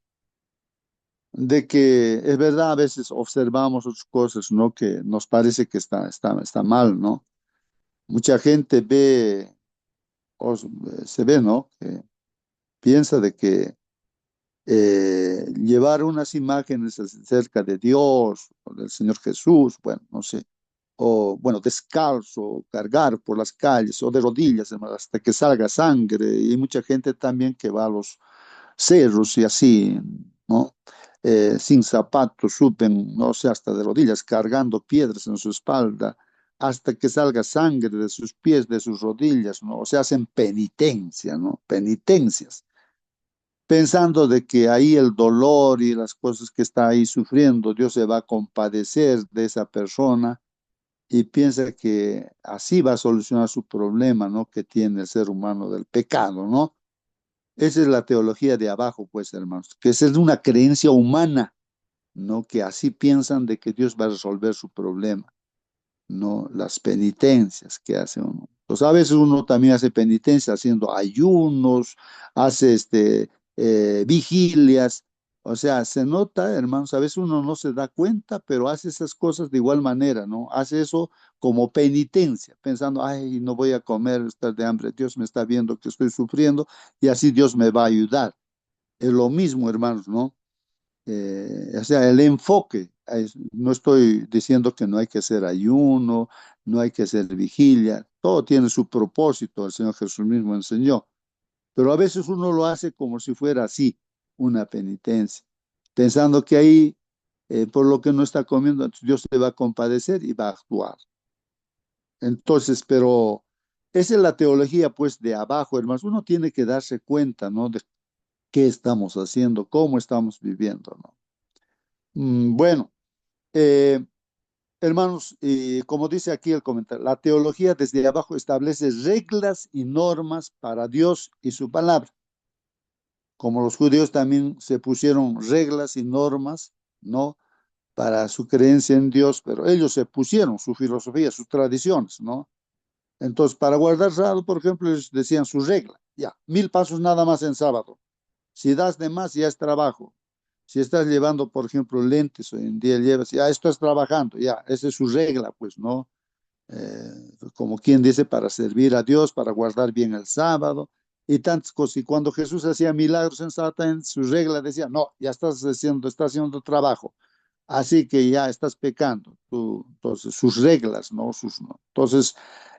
de que es verdad, a veces observamos otras cosas, ¿no? Que nos parece que está mal, ¿no? Mucha gente ve, se ve, ¿no? Que piensa de que llevar unas imágenes acerca de Dios o del Señor Jesús, bueno, no sé, o bueno, descalzo, cargar por las calles o de rodillas, hermano, hasta que salga sangre, y mucha gente también que va a los cerros y así, ¿no? Sin zapatos, suben, no sé, hasta de rodillas, cargando piedras en su espalda, hasta que salga sangre de sus pies, de sus rodillas, ¿no? O sea, hacen penitencia, ¿no? Penitencias, pensando de que ahí el dolor y las cosas que está ahí sufriendo, Dios se va a compadecer de esa persona y piensa que así va a solucionar su problema, ¿no? Que tiene el ser humano del pecado, ¿no? Esa es la teología de abajo, pues, hermanos, que esa es una creencia humana, ¿no? Que así piensan de que Dios va a resolver su problema, ¿no? Las penitencias que hace uno. Pues a veces uno también hace penitencia haciendo ayunos, hace vigilias. O sea, se nota, hermanos, a veces uno no se da cuenta, pero hace esas cosas de igual manera, ¿no? Hace eso como penitencia, pensando, ay, no voy a comer, estar de hambre, Dios me está viendo que estoy sufriendo y así Dios me va a ayudar. Es lo mismo, hermanos, ¿no? O sea, el enfoque, no estoy diciendo que no hay que hacer ayuno, no hay que hacer vigilia, todo tiene su propósito, el Señor Jesús mismo enseñó, pero a veces uno lo hace como si fuera así, una penitencia, pensando que ahí, por lo que no está comiendo, entonces Dios se va a compadecer y va a actuar. Entonces, pero esa es la teología, pues, de abajo, hermanos, uno tiene que darse cuenta, ¿no? De qué estamos haciendo, cómo estamos viviendo, ¿no? Bueno. Eh, Hermanos, como dice aquí el comentario, la teología desde abajo establece reglas y normas para Dios y su palabra. Como los judíos también se pusieron reglas y normas, ¿no? Para su creencia en Dios, pero ellos se pusieron su filosofía, sus tradiciones, ¿no? Entonces, para guardar sábado, por ejemplo, ellos decían su regla, ya, 1000 pasos nada más en sábado. Si das de más, ya es trabajo. Si estás llevando, por ejemplo, lentes, hoy en día llevas, ya estás trabajando, ya, esa es su regla, pues, ¿no? Como quien dice, para servir a Dios, para guardar bien el sábado y tantas cosas. Y cuando Jesús hacía milagros en Satan, en su regla decía, no, ya estás haciendo trabajo, así que ya estás pecando. Entonces, sus reglas, ¿no? No. Entonces,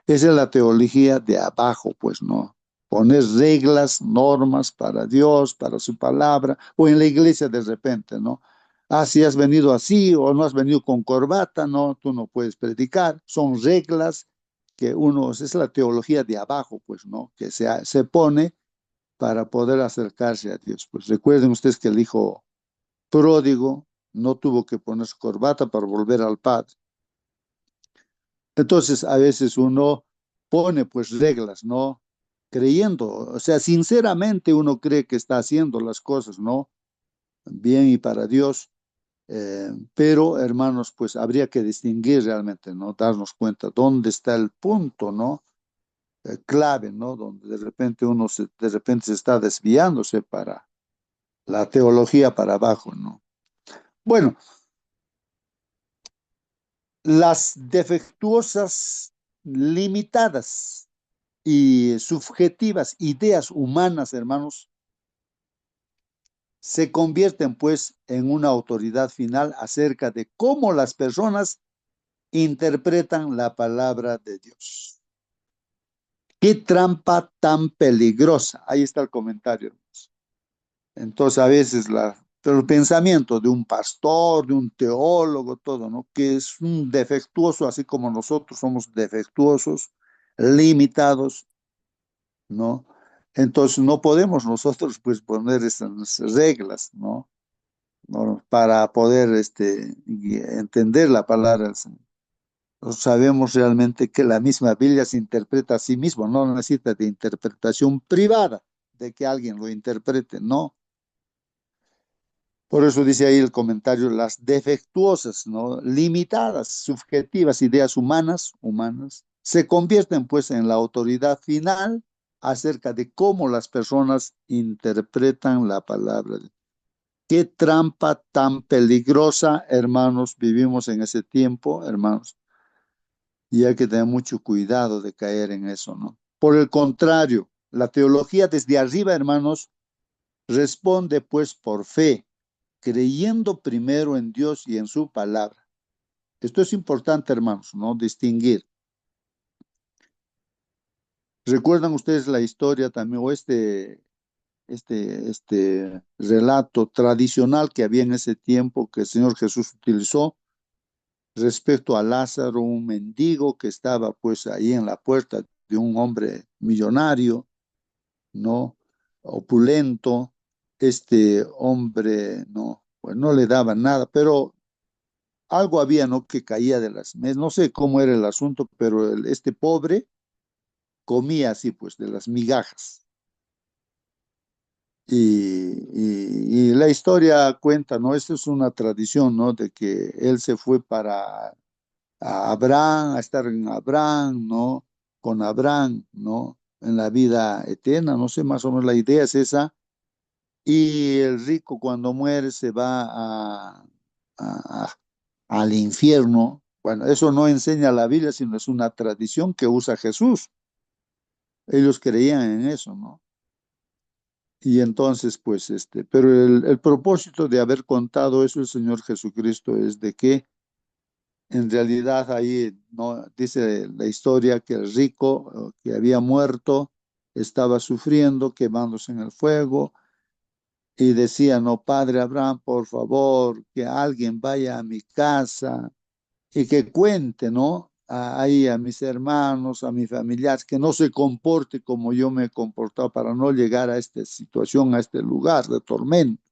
esa es la teología de abajo, pues, ¿no? Poner reglas, normas para Dios, para su palabra, o en la iglesia de repente, ¿no? Ah, si has venido así o no has venido con corbata, no, tú no puedes predicar. Son reglas que uno, es la teología de abajo, pues, ¿no? Que se pone para poder acercarse a Dios. Pues recuerden ustedes que el hijo pródigo no tuvo que ponerse corbata para volver al Padre. Entonces, a veces uno pone pues reglas, ¿no? creyendo, o sea, sinceramente uno cree que está haciendo las cosas, ¿no? Bien y para Dios. Pero, hermanos, pues habría que distinguir realmente, ¿no? Darnos cuenta dónde está el punto, ¿no? Clave, ¿no? Donde de repente se está desviándose para la teología para abajo, ¿no? Bueno, las defectuosas, limitadas y subjetivas ideas humanas, hermanos, se convierten pues en una autoridad final acerca de cómo las personas interpretan la palabra de Dios. Qué trampa tan peligrosa. Ahí está el comentario. Entonces, a veces pero el pensamiento de un pastor, de un teólogo, todo, ¿no? Que es un defectuoso, así como nosotros somos defectuosos, limitados, ¿no? Entonces, no podemos nosotros, pues, poner esas reglas, ¿no? ¿No? Para poder, entender la palabra del Señor. Sabemos realmente que la misma Biblia se interpreta a sí misma, no necesita de interpretación privada, de que alguien lo interprete, no. Por eso dice ahí el comentario, las defectuosas, ¿no? Limitadas, subjetivas ideas humanas, se convierten pues en la autoridad final acerca de cómo las personas interpretan la palabra. Qué trampa tan peligrosa, hermanos, vivimos en ese tiempo, hermanos, y hay que tener mucho cuidado de caer en eso, ¿no? Por el contrario, la teología desde arriba, hermanos, responde pues por fe, creyendo primero en Dios y en su palabra. Esto es importante, hermanos, ¿no? Distinguir. ¿Recuerdan ustedes la historia también o este relato tradicional que había en ese tiempo que el Señor Jesús utilizó respecto a Lázaro, un mendigo que estaba pues ahí en la puerta de un hombre millonario, ¿no? Opulento, este hombre, no, pues no le daba nada, pero algo había, ¿no? Que caía de las mesas, no sé cómo era el asunto, pero este pobre comía así, pues, de las migajas. Y la historia cuenta, ¿no? Esta es una tradición, ¿no? De que él se fue a Abraham, a estar en Abraham, ¿no? Con Abraham, ¿no? En la vida eterna, no sé, más o menos la idea es esa. Y el rico cuando muere se va a- al infierno. Bueno, eso no enseña la Biblia, sino es una tradición que usa Jesús. Ellos creían en eso, ¿no? Y entonces, pues, pero el propósito de haber contado eso el Señor Jesucristo es de que en realidad ahí no dice la historia que el rico que había muerto estaba sufriendo, quemándose en el fuego, y decía, no, Padre Abraham, por favor, que alguien vaya a mi casa y que cuente, ¿no? Ahí a mis hermanos, a mis familiares, que no se comporte como yo me he comportado para no llegar a esta situación, a este lugar de tormento.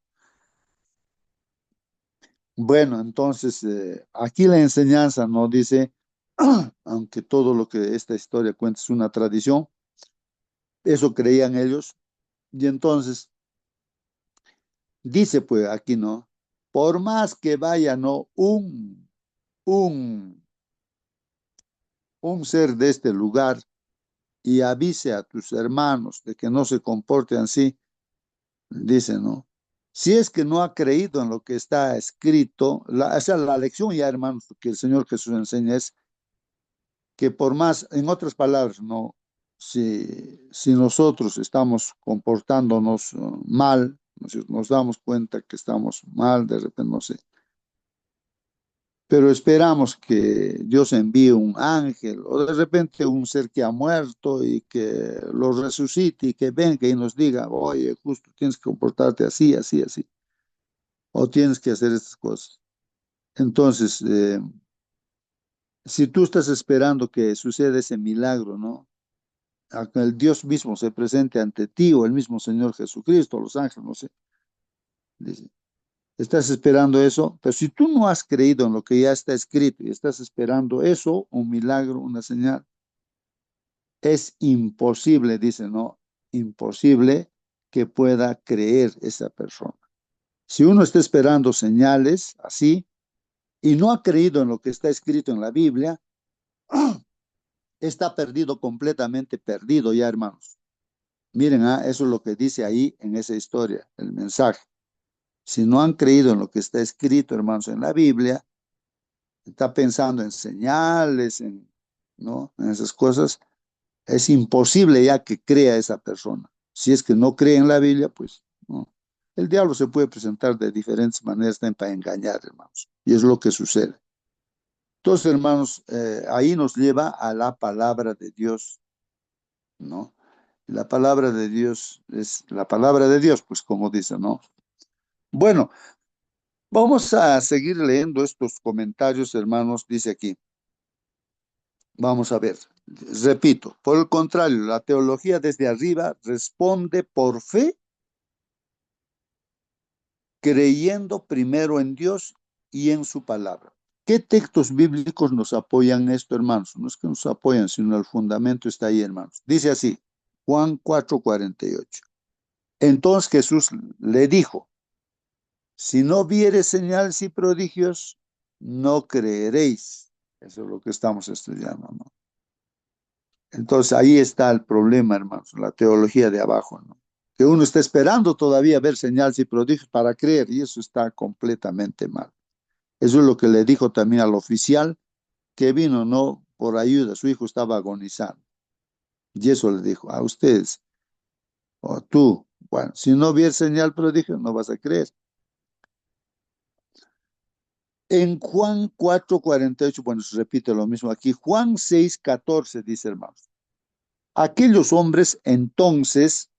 Bueno, entonces aquí la enseñanza nos dice, aunque todo lo que esta historia cuenta es una tradición, eso creían ellos, y entonces dice pues aquí, ¿no? Por más que vaya, ¿no? Un, un ser de este lugar y avise a tus hermanos de que no se comporten así, dice, ¿no? Si es que no ha creído en lo que está escrito, o sea, la lección ya, hermanos, que el Señor Jesús enseña es que por más, en otras palabras, ¿no? Si nosotros estamos comportándonos mal, si nos damos cuenta que estamos mal, de repente, no sé, pero esperamos que Dios envíe un ángel o de repente un ser que ha muerto y que lo resucite y que venga y nos diga, oye, justo tienes que comportarte así, así, así, o tienes que hacer estas cosas. Entonces, si tú estás esperando que suceda ese milagro, ¿no? A que el Dios mismo se presente ante ti o el mismo Señor Jesucristo, los ángeles, no sé, dice, estás esperando eso, pero si tú no has creído en lo que ya está escrito y estás esperando eso, un milagro, una señal, es imposible, dice, ¿no? Imposible que pueda creer esa persona. Si uno está esperando señales así y no ha creído en lo que está escrito en la Biblia, está perdido, completamente perdido ya, hermanos. Miren, eso es lo que dice ahí en esa historia, el mensaje. Si no han creído en lo que está escrito, hermanos, en la Biblia, está pensando en señales, ¿no? En esas cosas, es imposible ya que crea esa persona. Si es que no cree en la Biblia, pues no. El diablo se puede presentar de diferentes maneras también para engañar, hermanos. Y es lo que sucede. Entonces, hermanos, ahí nos lleva a la palabra de Dios, ¿no? La palabra de Dios es la palabra de Dios, pues como dice, ¿no? Bueno, vamos a seguir leyendo estos comentarios, hermanos. Dice aquí, vamos a ver, repito, por el contrario, la teología desde arriba responde por fe, creyendo primero en Dios y en su palabra. ¿Qué textos bíblicos nos apoyan esto, hermanos? No es que nos apoyan, sino el fundamento está ahí, hermanos. Dice así, Juan 4:48. Entonces Jesús le dijo, si no vieres señales y prodigios, no creeréis. Eso es lo que estamos estudiando, ¿no? Entonces ahí está el problema, hermanos, la teología de abajo, ¿no? Que uno está esperando todavía ver señales y prodigios para creer, y eso está completamente mal. Eso es lo que le dijo también al oficial que vino, ¿no? Por ayuda, su hijo estaba agonizando. Y eso le dijo, a ustedes, o tú, bueno, si no vieres señal prodigio, no vas a creer. En Juan 4:48, bueno, se repite lo mismo aquí. Juan 6:14 dice, hermanos. Aquellos hombres entonces,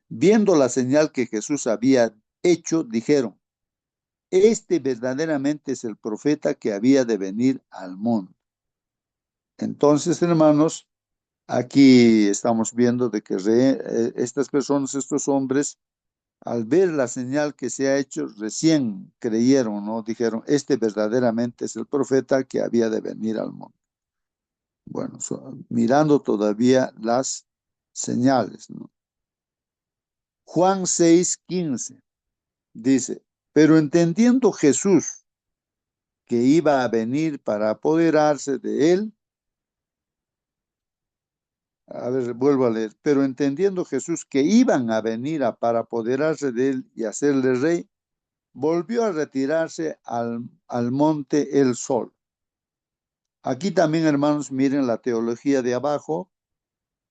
viendo la señal que Jesús había hecho, dijeron, este verdaderamente es el profeta que había de venir al mundo. Entonces, hermanos, aquí estamos viendo de que estas personas, estos hombres, al ver la señal que se ha hecho, recién creyeron, ¿no? Dijeron, este verdaderamente es el profeta que había de venir al mundo. Bueno, mirando todavía las señales, ¿no? Juan 6:15 dice, pero entendiendo Jesús que iba a venir para apoderarse de él, a ver, vuelvo a leer, pero entendiendo Jesús que iban a venir para apoderarse de él y hacerle rey, volvió a retirarse al monte el sol. Aquí también, hermanos, miren la teología de abajo,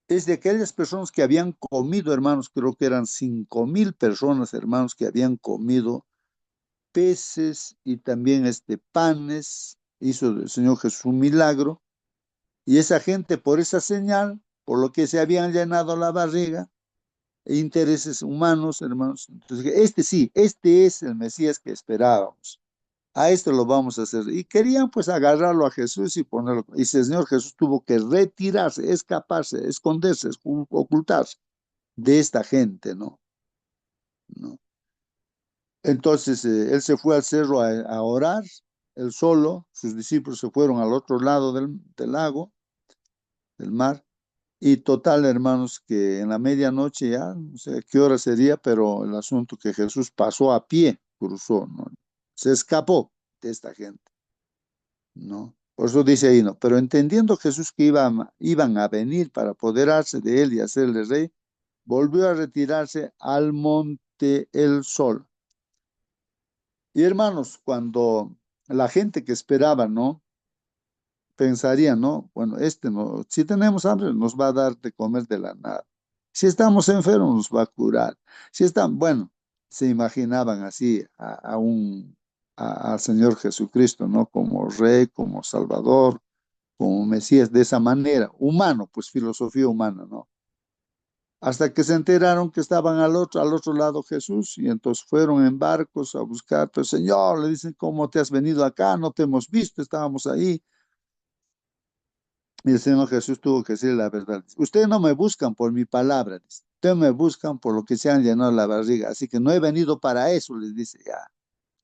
es de aquellas personas que habían comido, hermanos, creo que eran 5,000 personas, hermanos, que habían comido peces y también panes, hizo el Señor Jesús un milagro, y esa gente por esa señal, por lo que se habían llenado la barriga, e intereses humanos, hermanos, entonces sí, este es el Mesías que esperábamos. A esto lo vamos a hacer. Y querían pues agarrarlo a Jesús y ponerlo. Y el Señor Jesús tuvo que retirarse, escaparse, esconderse, ocultarse de esta gente, ¿no? ¿No? Entonces él se fue al cerro a orar, él solo, sus discípulos se fueron al otro lado del lago, del mar, y total, hermanos, que en la medianoche ya, no sé qué hora sería, pero el asunto que Jesús pasó a pie, cruzó, ¿no? Se escapó de esta gente, ¿no? Por eso dice ahí, ¿no? Pero entendiendo Jesús que iban a venir para apoderarse de él y hacerle rey, volvió a retirarse al monte el sol. Y hermanos, cuando la gente que esperaba, ¿no? Pensaría, ¿no? Bueno, no, si tenemos hambre, nos va a dar de comer de la nada. Si estamos enfermos, nos va a curar. Si están, bueno, se imaginaban así al Señor Jesucristo, ¿no? Como Rey, como Salvador, como Mesías, de esa manera, humano, pues filosofía humana, ¿no? Hasta que se enteraron que estaban al otro lado Jesús, y entonces fueron en barcos a buscar, pero Señor, le dicen, ¿cómo te has venido acá? No te hemos visto, estábamos ahí. Y el Señor Jesús tuvo que decir la verdad. Ustedes no me buscan por mi palabra, dice. Ustedes me buscan por lo que se han llenado la barriga. Así que no he venido para eso, les dice ya.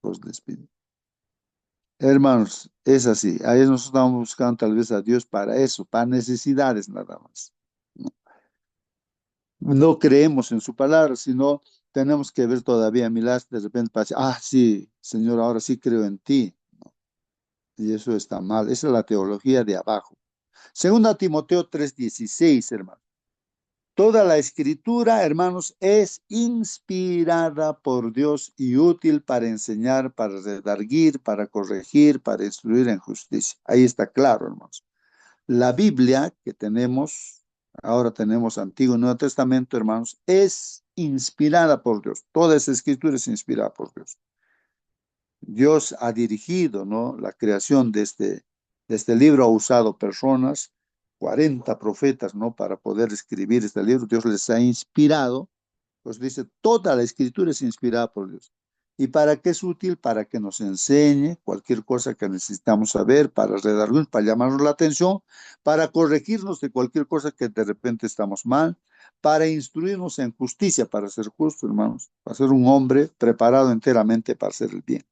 Los despide. Hermanos, es así. Ahí nosotros estamos buscando tal vez a Dios para eso, para necesidades nada más. No, no creemos en su palabra, sino tenemos que ver todavía milagros de repente para decir, ah, sí, Señor, ahora sí creo en ti. Y eso está mal. Esa es la teología de abajo. Segunda Timoteo 3:16, hermano. Toda la escritura, hermanos, es inspirada por Dios y útil para enseñar, para redarguir, para corregir, para instruir en justicia. Ahí está claro, hermanos. La Biblia que tenemos, ahora tenemos Antiguo y Nuevo Testamento, hermanos, es inspirada por Dios. Toda esa escritura es inspirada por Dios. Dios ha dirigido, ¿no?, la creación de este libro, ha usado personas, 40 profetas, ¿no?, para poder escribir este libro. Dios les ha inspirado, pues dice, toda la escritura es inspirada por Dios. ¿Y para qué es útil? Para que nos enseñe cualquier cosa que necesitamos saber, para redarguir, para llamarnos la atención, para corregirnos de cualquier cosa que de repente estamos mal, para instruirnos en justicia, para ser justo, hermanos, para ser un hombre preparado enteramente para hacer el bien.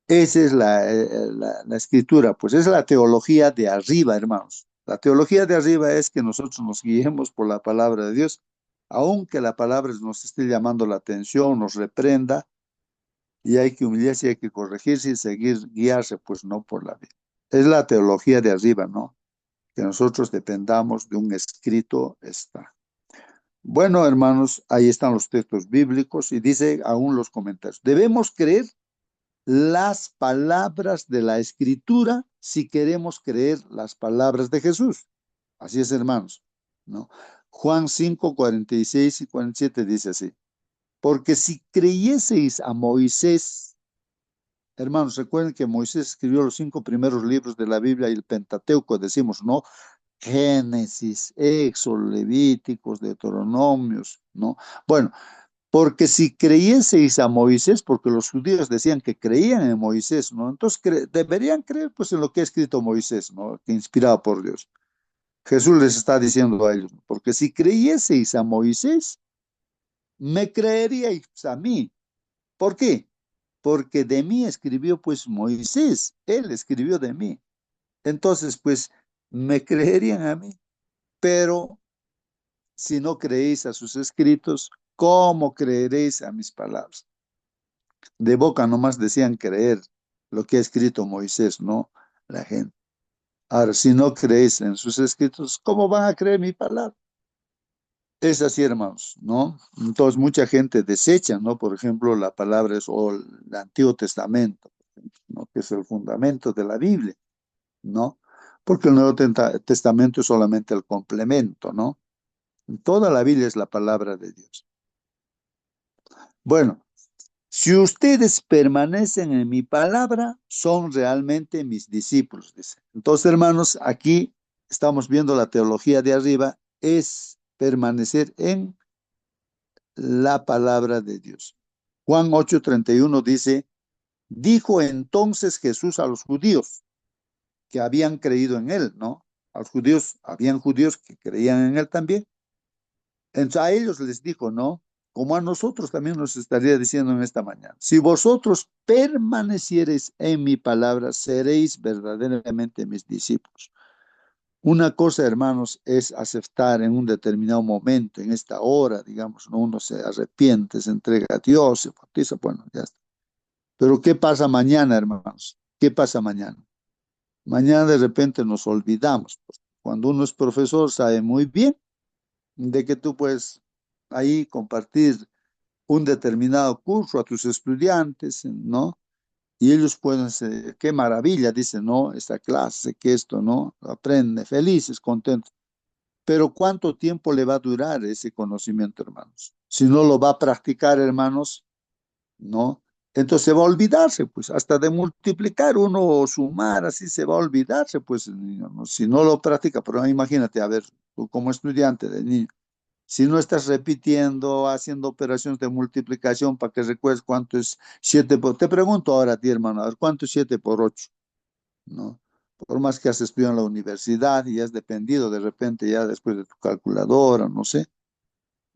Esa es la escritura, pues es la teología de arriba, hermanos. La teología de arriba es que nosotros nos guiemos por la palabra de Dios, aunque la palabra nos esté llamando la atención, nos reprenda, y hay que humillarse, hay que corregirse y seguir guiarse, pues no por la vida. Es la teología de arriba, ¿no? Que nosotros dependamos de un escrito está. Bueno, hermanos, ahí están los textos bíblicos y dice aún los comentarios. Debemos creer las palabras de la Escritura si queremos creer las palabras de Jesús. Así es, hermanos, ¿no? Juan 5, 46 y 47 dice así, porque si creyeseis a Moisés, hermanos, recuerden que Moisés escribió los 5 primeros libros de la Biblia y el Pentateuco, decimos, ¿no? Génesis, Éxodo, Levíticos, Deuteronomios, ¿no? Bueno, porque si creyeseis a Moisés, porque los judíos decían que creían en Moisés, ¿no? Entonces deberían creer pues en lo que ha escrito Moisés, ¿no? Que inspirado por Dios. Jesús les está diciendo a ellos, ¿no? Porque si creyeseis a Moisés, me creeríais a mí. ¿Por qué? Porque de mí escribió pues Moisés, él escribió de mí. Entonces pues me creerían a mí, pero si no creéis a sus escritos, ¿cómo creeréis a mis palabras? De boca nomás decían creer lo que ha escrito Moisés, ¿no? La gente. Ahora, si no creéis en sus escritos, ¿cómo van a creer mi palabra? Es así, hermanos, ¿no? Entonces, mucha gente desecha, ¿no? Por ejemplo, la palabra es o el Antiguo Testamento, ¿no? Que es el fundamento de la Biblia, ¿no? Porque el Nuevo Testamento es solamente el complemento, ¿no? Toda la Biblia es la palabra de Dios. Bueno, si ustedes permanecen en mi palabra, son realmente mis discípulos, dice. Entonces, hermanos, aquí estamos viendo la teología de arriba, es permanecer en la palabra de Dios. Juan 8:31 dice, dijo entonces Jesús a los judíos que habían creído en él, ¿no? A los judíos, habían judíos que creían en él también. Entonces a ellos les dijo, ¿no? Como a nosotros también nos estaría diciendo en esta mañana, si vosotros permaneciereis en mi palabra, seréis verdaderamente mis discípulos. Una cosa, hermanos, es aceptar en un determinado momento, en esta hora, digamos, ¿no? Uno se arrepiente, se entrega a Dios, se bautiza, bueno, ya está. Pero ¿qué pasa mañana, hermanos? ¿Qué pasa mañana? Mañana de repente nos olvidamos. Cuando uno es profesor, sabe muy bien de que tú puedes ahí compartir un determinado curso a tus estudiantes, ¿no? Y ellos pueden ser, qué maravilla, dicen, ¿no? Esta clase, que esto, ¿no? Aprende, felices, contentos. Pero ¿cuánto tiempo le va a durar ese conocimiento, hermanos? Si no lo va a practicar, hermanos, ¿no? Entonces se va a olvidarse, pues, hasta de multiplicar uno o sumar, así se va a olvidarse, pues, el niño, ¿no? Si no lo practica, pero imagínate, a ver, tú como estudiante de niño, si no estás repitiendo, haciendo operaciones de multiplicación para que recuerdes cuánto es 7 por... Te pregunto ahora a ti, hermano, a ver, ¿cuánto es 7 por 8? ¿No? Por más que has estudiado en la universidad y has dependido de repente ya después de tu calculadora, no sé,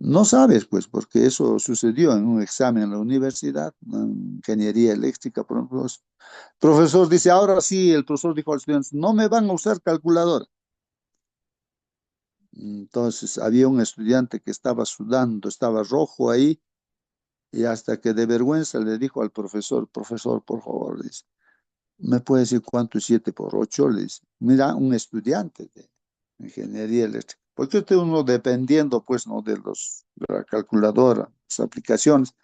No sabes, pues, porque eso sucedió en un examen en la universidad, en ingeniería eléctrica, por ejemplo. El profesor dice, ahora sí, el profesor dijo a los estudiantes, no me van a usar calculadora. Entonces había un estudiante que estaba sudando, estaba rojo ahí, y hasta que de vergüenza le dijo al profesor, profesor, por favor, dice, ¿me puede decir cuánto es 7 por 8? Le dice, mira, un estudiante de ingeniería eléctrica. Porque este uno dependiendo, pues, ¿no? De la calculadora, las aplicaciones.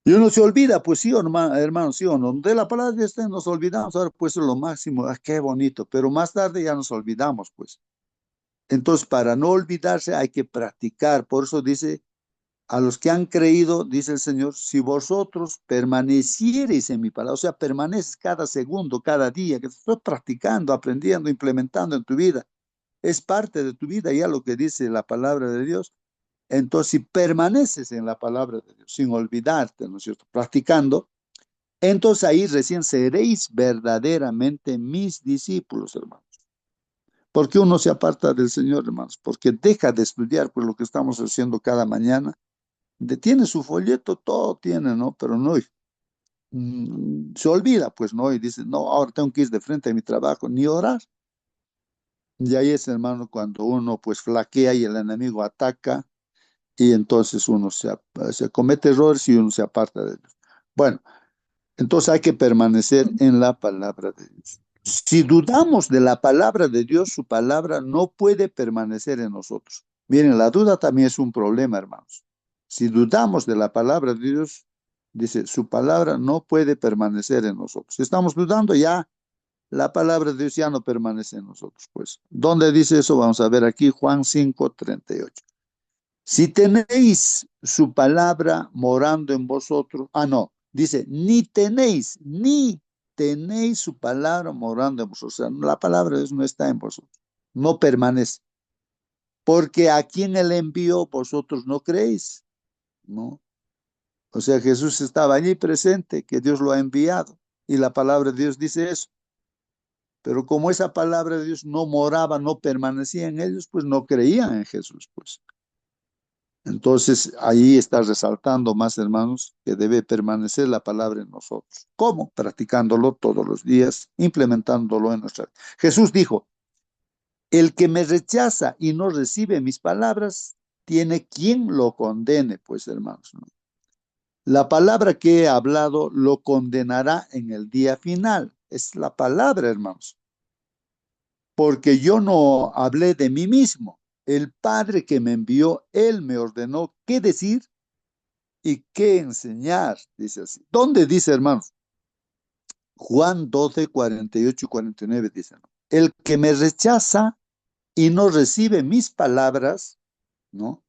Y uno se olvida, pues sí, hermano, sí o no. De la palabra de este nos olvidamos, ahora pues es lo máximo, qué bonito, pero más tarde ya nos olvidamos, pues. Entonces, para no olvidarse hay que practicar. Por eso dice, a los que han creído, dice el Señor, si vosotros permaneciereis en mi palabra, o sea, permaneces cada segundo, cada día, que estás practicando, aprendiendo, implementando en tu vida, es parte de tu vida ya lo que dice la palabra de Dios. Entonces, si permaneces en la palabra de Dios, sin olvidarte, ¿no es cierto? Practicando, entonces ahí recién seréis verdaderamente mis discípulos, hermanos. ¿Por qué uno se aparta del Señor, hermanos? Porque deja de estudiar por lo que estamos haciendo cada mañana. Tiene su folleto, todo tiene, ¿no? Pero no, se olvida, pues, ¿no? Y dice, no, ahora tengo que ir de frente a mi trabajo, ni orar. Y ahí es, hermano, cuando uno, pues, flaquea y el enemigo ataca, y entonces uno se comete errores y uno se aparta de Dios. Bueno, entonces hay que permanecer en la palabra de Dios. Si dudamos de la palabra de Dios, su palabra no puede permanecer en nosotros. Miren, la duda también es un problema, hermanos. Si dudamos de la palabra de Dios, dice, su palabra no puede permanecer en nosotros. Si estamos dudando, ya la palabra de Dios ya no permanece en nosotros. Pues, ¿dónde dice eso? Vamos a ver aquí, Juan 5:38. Si tenéis su palabra morando en vosotros, no, dice, ni tenéis su palabra morando en vosotros. O sea, la palabra de Dios no está en vosotros, no permanece. Porque a quien él envió, vosotros no creéis, ¿no? O sea, Jesús estaba allí presente, que Dios lo ha enviado. Y la palabra de Dios dice eso. Pero como esa palabra de Dios no moraba, no permanecía en ellos, pues no creían en Jesús, pues. Entonces, ahí está resaltando más, hermanos, que debe permanecer la palabra en nosotros. ¿Cómo? Practicándolo todos los días, implementándolo en nuestra vida. Jesús dijo, el que me rechaza y no recibe mis palabras, tiene quien lo condene, pues, hermanos, ¿no? La palabra que he hablado lo condenará en el día final. Es la palabra, hermanos, porque yo no hablé de mí mismo. El Padre que me envió, Él me ordenó qué decir y qué enseñar, dice así. ¿Dónde dice, hermanos? Juan 12:48 y 49 dice, ¿no? El que me rechaza y no recibe mis palabras, ¿no?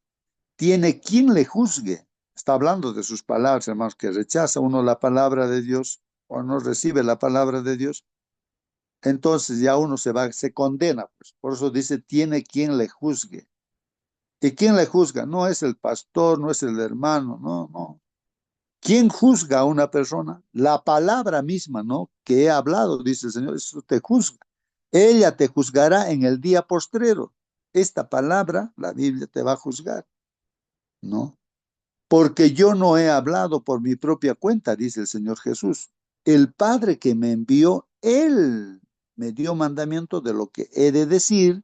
Tiene quien le juzgue. Está hablando de sus palabras, hermanos, que rechaza uno la palabra de Dios o no recibe la palabra de Dios, entonces ya uno se condena, pues. Por eso dice, tiene quien le juzgue. ¿Y quién le juzga? No es el pastor, no es el hermano, no, no. ¿Quién juzga a una persona? La palabra misma, ¿no? Que he hablado, dice el Señor, eso te juzga. Ella te juzgará en el día postrero. Esta palabra, la Biblia te va a juzgar, ¿no? Porque yo no he hablado por mi propia cuenta, dice el Señor Jesús. El Padre que me envió, Él me dio mandamiento de lo que he de decir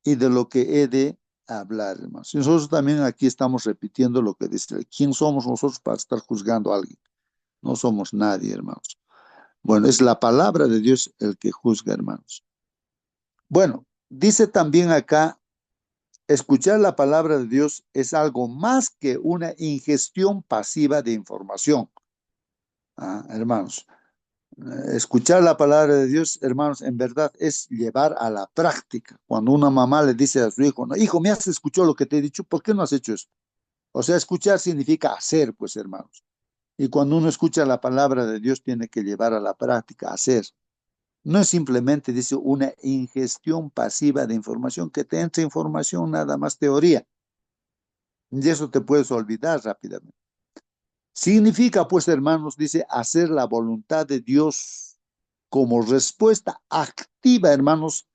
y de lo que he de hablar, hermanos. Y nosotros también aquí estamos repitiendo lo que dice. ¿Quién somos nosotros para estar juzgando a alguien? No somos nadie, hermanos. Bueno, es la palabra de Dios el que juzga, hermanos. Bueno, dice también acá, escuchar la palabra de Dios es algo más que una ingestión pasiva de información. Hermanos, escuchar la palabra de Dios, hermanos, en verdad es llevar a la práctica. Cuando una mamá le dice a su hijo, no, hijo, me has escuchado lo que te he dicho, ¿por qué no has hecho eso? O sea, escuchar significa hacer, pues, hermanos. Y cuando uno escucha la palabra de Dios, tiene que llevar a la práctica, hacer. No es simplemente, dice, una ingestión pasiva de información, que te entra información, nada más teoría. Y eso te puedes olvidar rápidamente. Significa, pues, hermanos, dice, hacer la voluntad de Dios como respuesta activa, hermanos,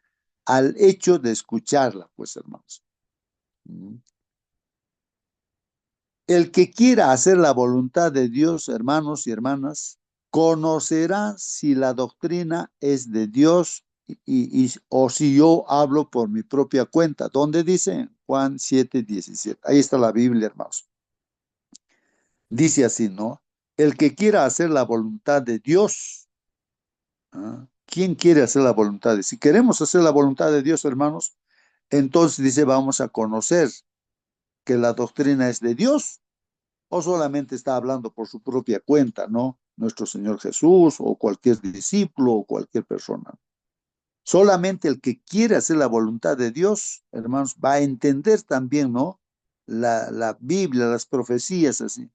al hecho de escucharla, pues, hermanos. El que quiera hacer la voluntad de Dios, hermanos y hermanas, conocerá si la doctrina es de Dios o si yo hablo por mi propia cuenta. ¿Dónde dice? Juan 7:17. Ahí está la Biblia, hermanos. Dice así, ¿no? El que quiera hacer la voluntad de Dios. ¿Ah? ¿Quién quiere hacer la voluntad de Dios? Si queremos hacer la voluntad de Dios, hermanos, entonces dice, vamos a conocer que la doctrina es de Dios o solamente está hablando por su propia cuenta, ¿no? Nuestro Señor Jesús o cualquier discípulo o cualquier persona. Solamente el que quiere hacer la voluntad de Dios, hermanos, va a entender también, ¿no? La Biblia, las profecías, así.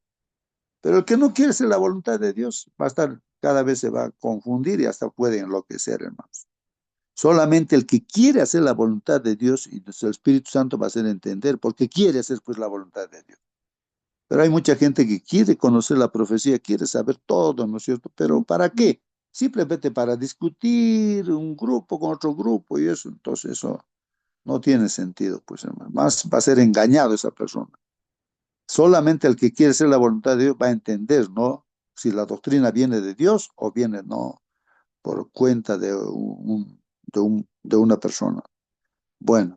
Pero el que no quiere hacer la voluntad de Dios va a estar, cada vez se va a confundir y hasta puede enloquecer, hermanos. Solamente el que quiere hacer la voluntad de Dios y el Espíritu Santo va a hacer entender, porque quiere hacer pues la voluntad de Dios. Pero hay mucha gente que quiere conocer la profecía, quiere saber todo, ¿no es cierto? Pero ¿para qué? Simplemente para discutir un grupo con otro grupo y eso. Entonces eso no tiene sentido, pues hermano. Más va a ser engañado esa persona. Solamente el que quiere hacer la voluntad de Dios va a entender, ¿no? Si la doctrina viene de Dios o viene, no, por cuenta de una persona. Bueno.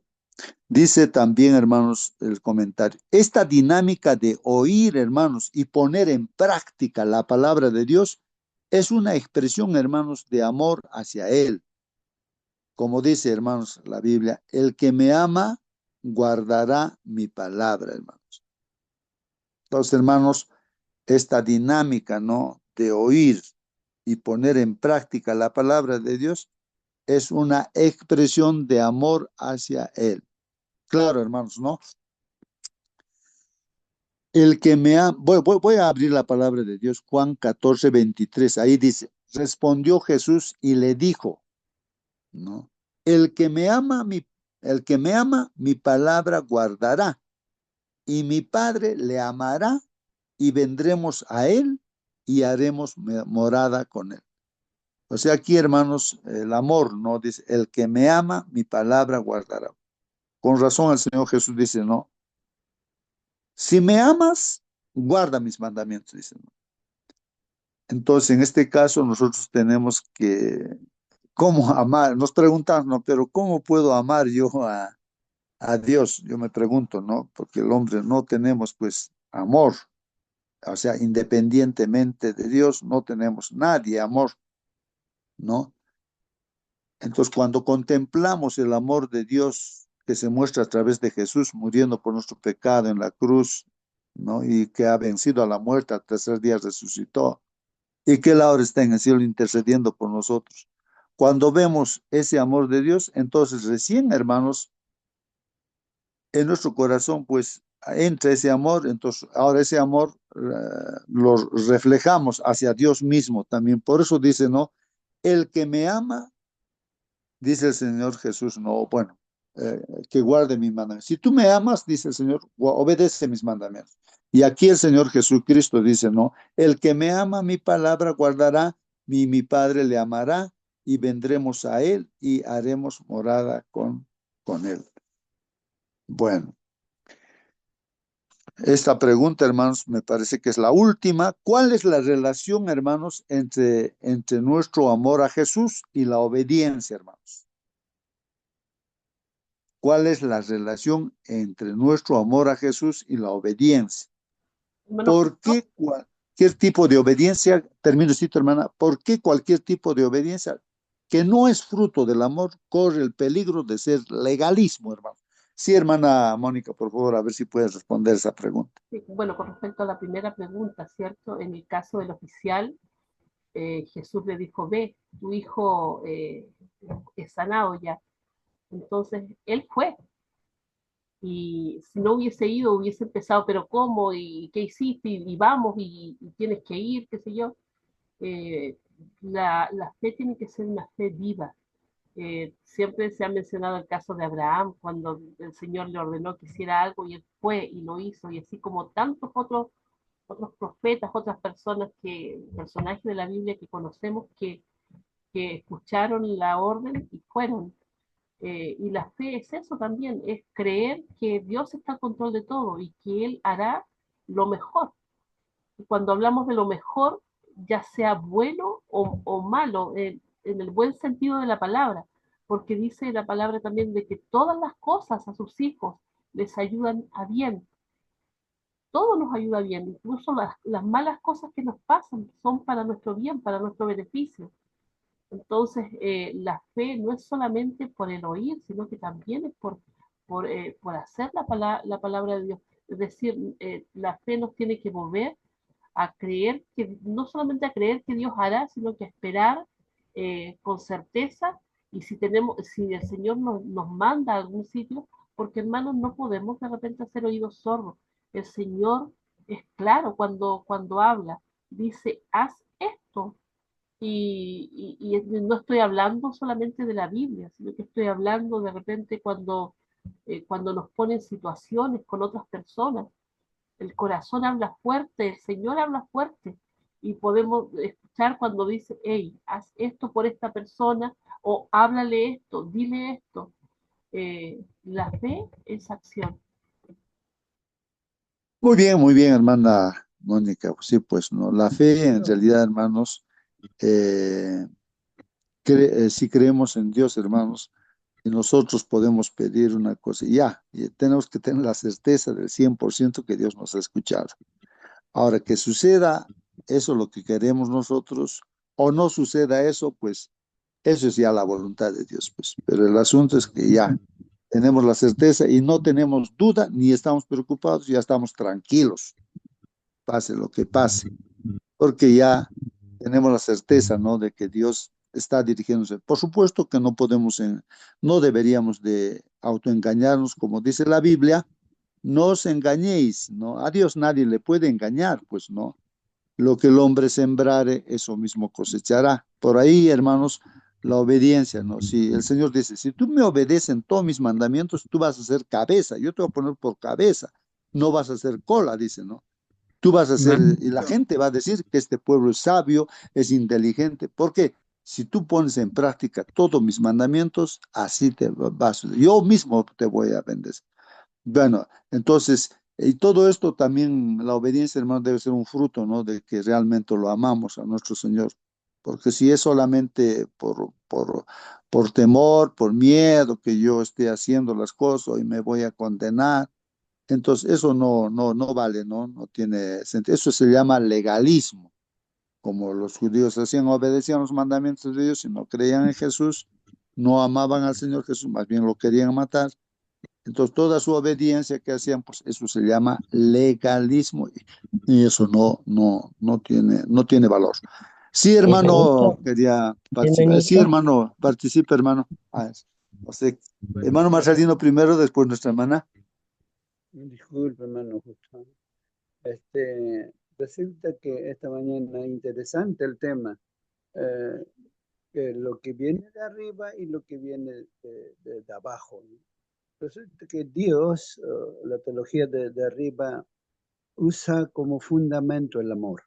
Dice también, hermanos, el comentario, esta dinámica de oír, hermanos, y poner en práctica la palabra de Dios es una expresión, hermanos, de amor hacia Él. Como dice, hermanos, la Biblia, el que me ama guardará mi palabra, hermanos. Entonces, hermanos, esta dinámica, ¿no? De oír y poner en práctica la palabra de Dios es una expresión de amor hacia Él. Claro, hermanos, ¿no? El que me ha, voy a abrir la palabra de Dios, Juan 14:23. Ahí dice, respondió Jesús y le dijo, ¿no? El que me ama, el que me ama, mi palabra guardará, y mi Padre le amará, y vendremos a él y haremos morada con él. O sea, aquí, hermanos, el amor, ¿no? Dice, el que me ama, mi palabra guardará. Con razón el Señor Jesús dice, ¿no? Si me amas, guarda mis mandamientos, dice, ¿no? Entonces, en este caso, nosotros tenemos que, ¿cómo amar? Nos preguntamos, ¿no? Pero ¿cómo puedo amar yo a Dios? Yo me pregunto, ¿no? Porque el hombre no tenemos, pues, amor. O sea, independientemente de Dios, no tenemos nadie amor, ¿no? Entonces, cuando contemplamos el amor de Dios que se muestra a través de Jesús muriendo por nuestro pecado en la cruz, ¿no? Y que ha vencido a la muerte, al tercer día resucitó y que Él ahora está en el cielo intercediendo por nosotros. Cuando vemos ese amor de Dios, entonces recién, hermanos, en nuestro corazón, pues entra ese amor, entonces ahora ese amor lo reflejamos hacia Dios mismo también. Por eso dice, ¿no? El que me ama, dice el Señor Jesús, no, bueno, que guarde mis mandamientos. Si tú me amas, dice el Señor, obedece mis mandamientos. Y aquí el Señor Jesucristo dice, no, el que me ama, mi palabra guardará, mi Padre le amará, y vendremos a él y haremos morada con él. Bueno, esta pregunta, hermanos, me parece que es la última. ¿Cuál es la relación, hermanos, entre nuestro amor a Jesús y la obediencia, hermanos? ¿Cuál es la relación entre nuestro amor a Jesús y la obediencia? Bueno, ¿Por justo, qué cualquier tipo de obediencia, termino cito, hermana, por qué cualquier tipo de obediencia que no es fruto del amor corre el peligro de ser legalismo, hermano? Sí, hermana Mónica, por favor, a ver si puedes responder esa pregunta. sí, bueno, con respecto a la primera pregunta, ¿cierto? En el caso del oficial, Jesús le dijo, ve, tu hijo es sanado ya. Entonces, él fue. Y si no hubiese ido, hubiese empezado, pero ¿cómo? ¿Y qué hiciste? Y vamos, y tienes que ir, qué sé yo. Eh, la fe tiene que ser una fe viva. Siempre se ha mencionado el caso de Abraham, cuando el Señor le ordenó que hiciera algo y él fue y lo hizo, y así como tantos otros profetas, otras personas personajes de la Biblia que conocemos que escucharon la orden y fueron. Y la fe es eso también, es creer que Dios está al control de todo y que Él hará lo mejor. Y cuando hablamos de lo mejor, ya sea bueno o malo, en el buen sentido de la palabra, porque dice la palabra también de que todas las cosas a sus hijos les ayudan a bien, todo nos ayuda bien, incluso las malas cosas que nos pasan son para nuestro bien, para nuestro beneficio. Entonces, la fe no es solamente por el oír, sino que también es por hacer la palabra de Dios. Es decir, la fe nos tiene que mover a creer, que no solamente a creer que Dios hará, sino que a esperar con certeza. Y si el Señor nos manda a algún sitio, porque hermanos, no podemos de repente hacer oídos sordos. El Señor es claro cuando habla, dice, haz esto, y no estoy hablando solamente de la Biblia, sino que estoy hablando de repente cuando nos ponen situaciones con otras personas. El corazón habla fuerte, el Señor habla fuerte. Y podemos escuchar cuando dice, hey, haz esto por esta persona, o háblale esto, dile esto. La fe es acción. Muy bien, hermana Mónica. Pues sí, pues no. La fe, en realidad, hermanos, eh, si creemos en Dios, hermanos, y nosotros podemos pedir una cosa, y tenemos que tener la certeza del 100% que Dios nos ha escuchado. Ahora, que suceda eso lo que queremos nosotros, o no suceda eso, pues eso es ya la voluntad de Dios, pues. Pero el asunto es que ya tenemos la certeza y no tenemos duda ni estamos preocupados, ya estamos tranquilos, pase lo que pase, porque ya tenemos la certeza, ¿no? De que Dios está dirigiéndose. Por supuesto que no deberíamos de autoengañarnos, como dice la Biblia, no os engañéis, ¿no? A Dios nadie le puede engañar, pues, ¿no? Lo que el hombre sembrare, eso mismo cosechará. Por ahí, hermanos, la obediencia, ¿no? Si el Señor dice, si tú me obedeces en todos mis mandamientos, tú vas a ser cabeza, yo te voy a poner por cabeza, no vas a ser cola, dice, ¿no? Tú vas a ser, y la gente va a decir que este pueblo es sabio, es inteligente, porque si tú pones en práctica todos mis mandamientos, así te vas, yo mismo te voy a bendecir. Bueno, entonces, y todo esto también, la obediencia, hermano, debe ser un fruto, ¿no? De que realmente lo amamos a nuestro Señor. Porque si es solamente por temor, por miedo que yo esté haciendo las cosas y me voy a condenar, entonces eso no vale, ¿no? No tiene sentido. Eso se llama legalismo. Como los judíos hacían, obedecían los mandamientos de Dios y no creían en Jesús, no amaban al Señor Jesús, más bien lo querían matar. Entonces, toda su obediencia que hacían, pues eso se llama legalismo y eso no tiene valor. Sí, hermano, Benito, quería participar. Sí, bienvenido. hermano, participe, hermano. O sea, hermano Marcelino primero, después nuestra hermana. Disculpe, hermano, justo. Resulta que esta mañana interesante el tema, eh, que lo que viene de arriba y lo que viene de abajo, ¿no? Resulta que Dios, la teología de arriba, usa como fundamento el amor,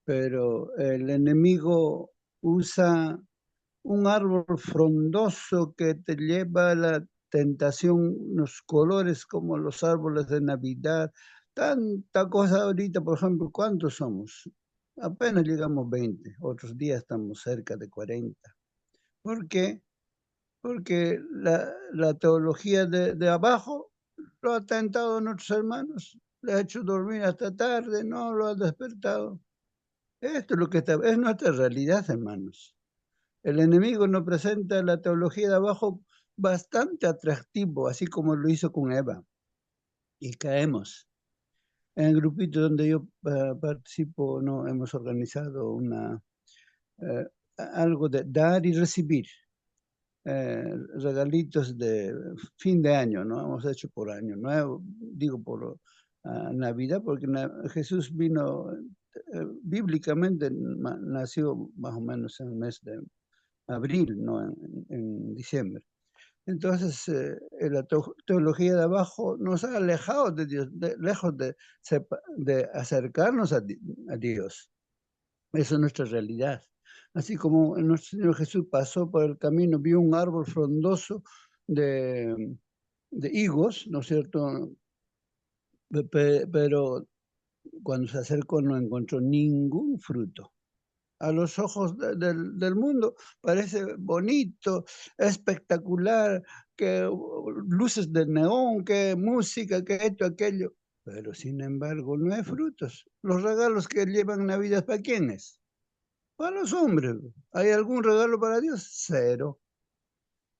pero el enemigo usa un árbol frondoso que te lleva a la tentación, los colores como los árboles de Navidad, tanta cosa ahorita, por ejemplo, ¿cuántos somos? Apenas llegamos 20, otros días estamos cerca de 40. ¿Por qué? Porque la teología de abajo lo ha tentado a nuestros hermanos, le ha hecho dormir hasta tarde, no lo ha despertado. Esto es lo que es nuestra realidad, hermanos. El enemigo nos presenta la teología de abajo bastante atractivo, así como lo hizo con Eva. Y caemos. En el grupito donde yo participo, no, hemos organizado eh, algo de dar y recibir. Regalitos de fin de año, ¿no? Hemos hecho por año nuevo, digo por Navidad, porque Jesús vino, bíblicamente nació más o menos en el mes de abril, no en diciembre. Entonces, la teología de abajo nos ha alejado de Dios, lejos de acercarnos a Dios. Esa es nuestra realidad. Así como nuestro Señor Jesús pasó por el camino, vio un árbol frondoso de higos, ¿no es cierto? Pero cuando se acercó no encontró ningún fruto. A los ojos del mundo parece bonito, espectacular, que luces de neón, que música, que esto, aquello. Pero sin embargo no hay frutos. Los regalos que llevan Navidad, ¿para quiénes? Para los hombres. ¿Hay algún regalo para Dios? Cero.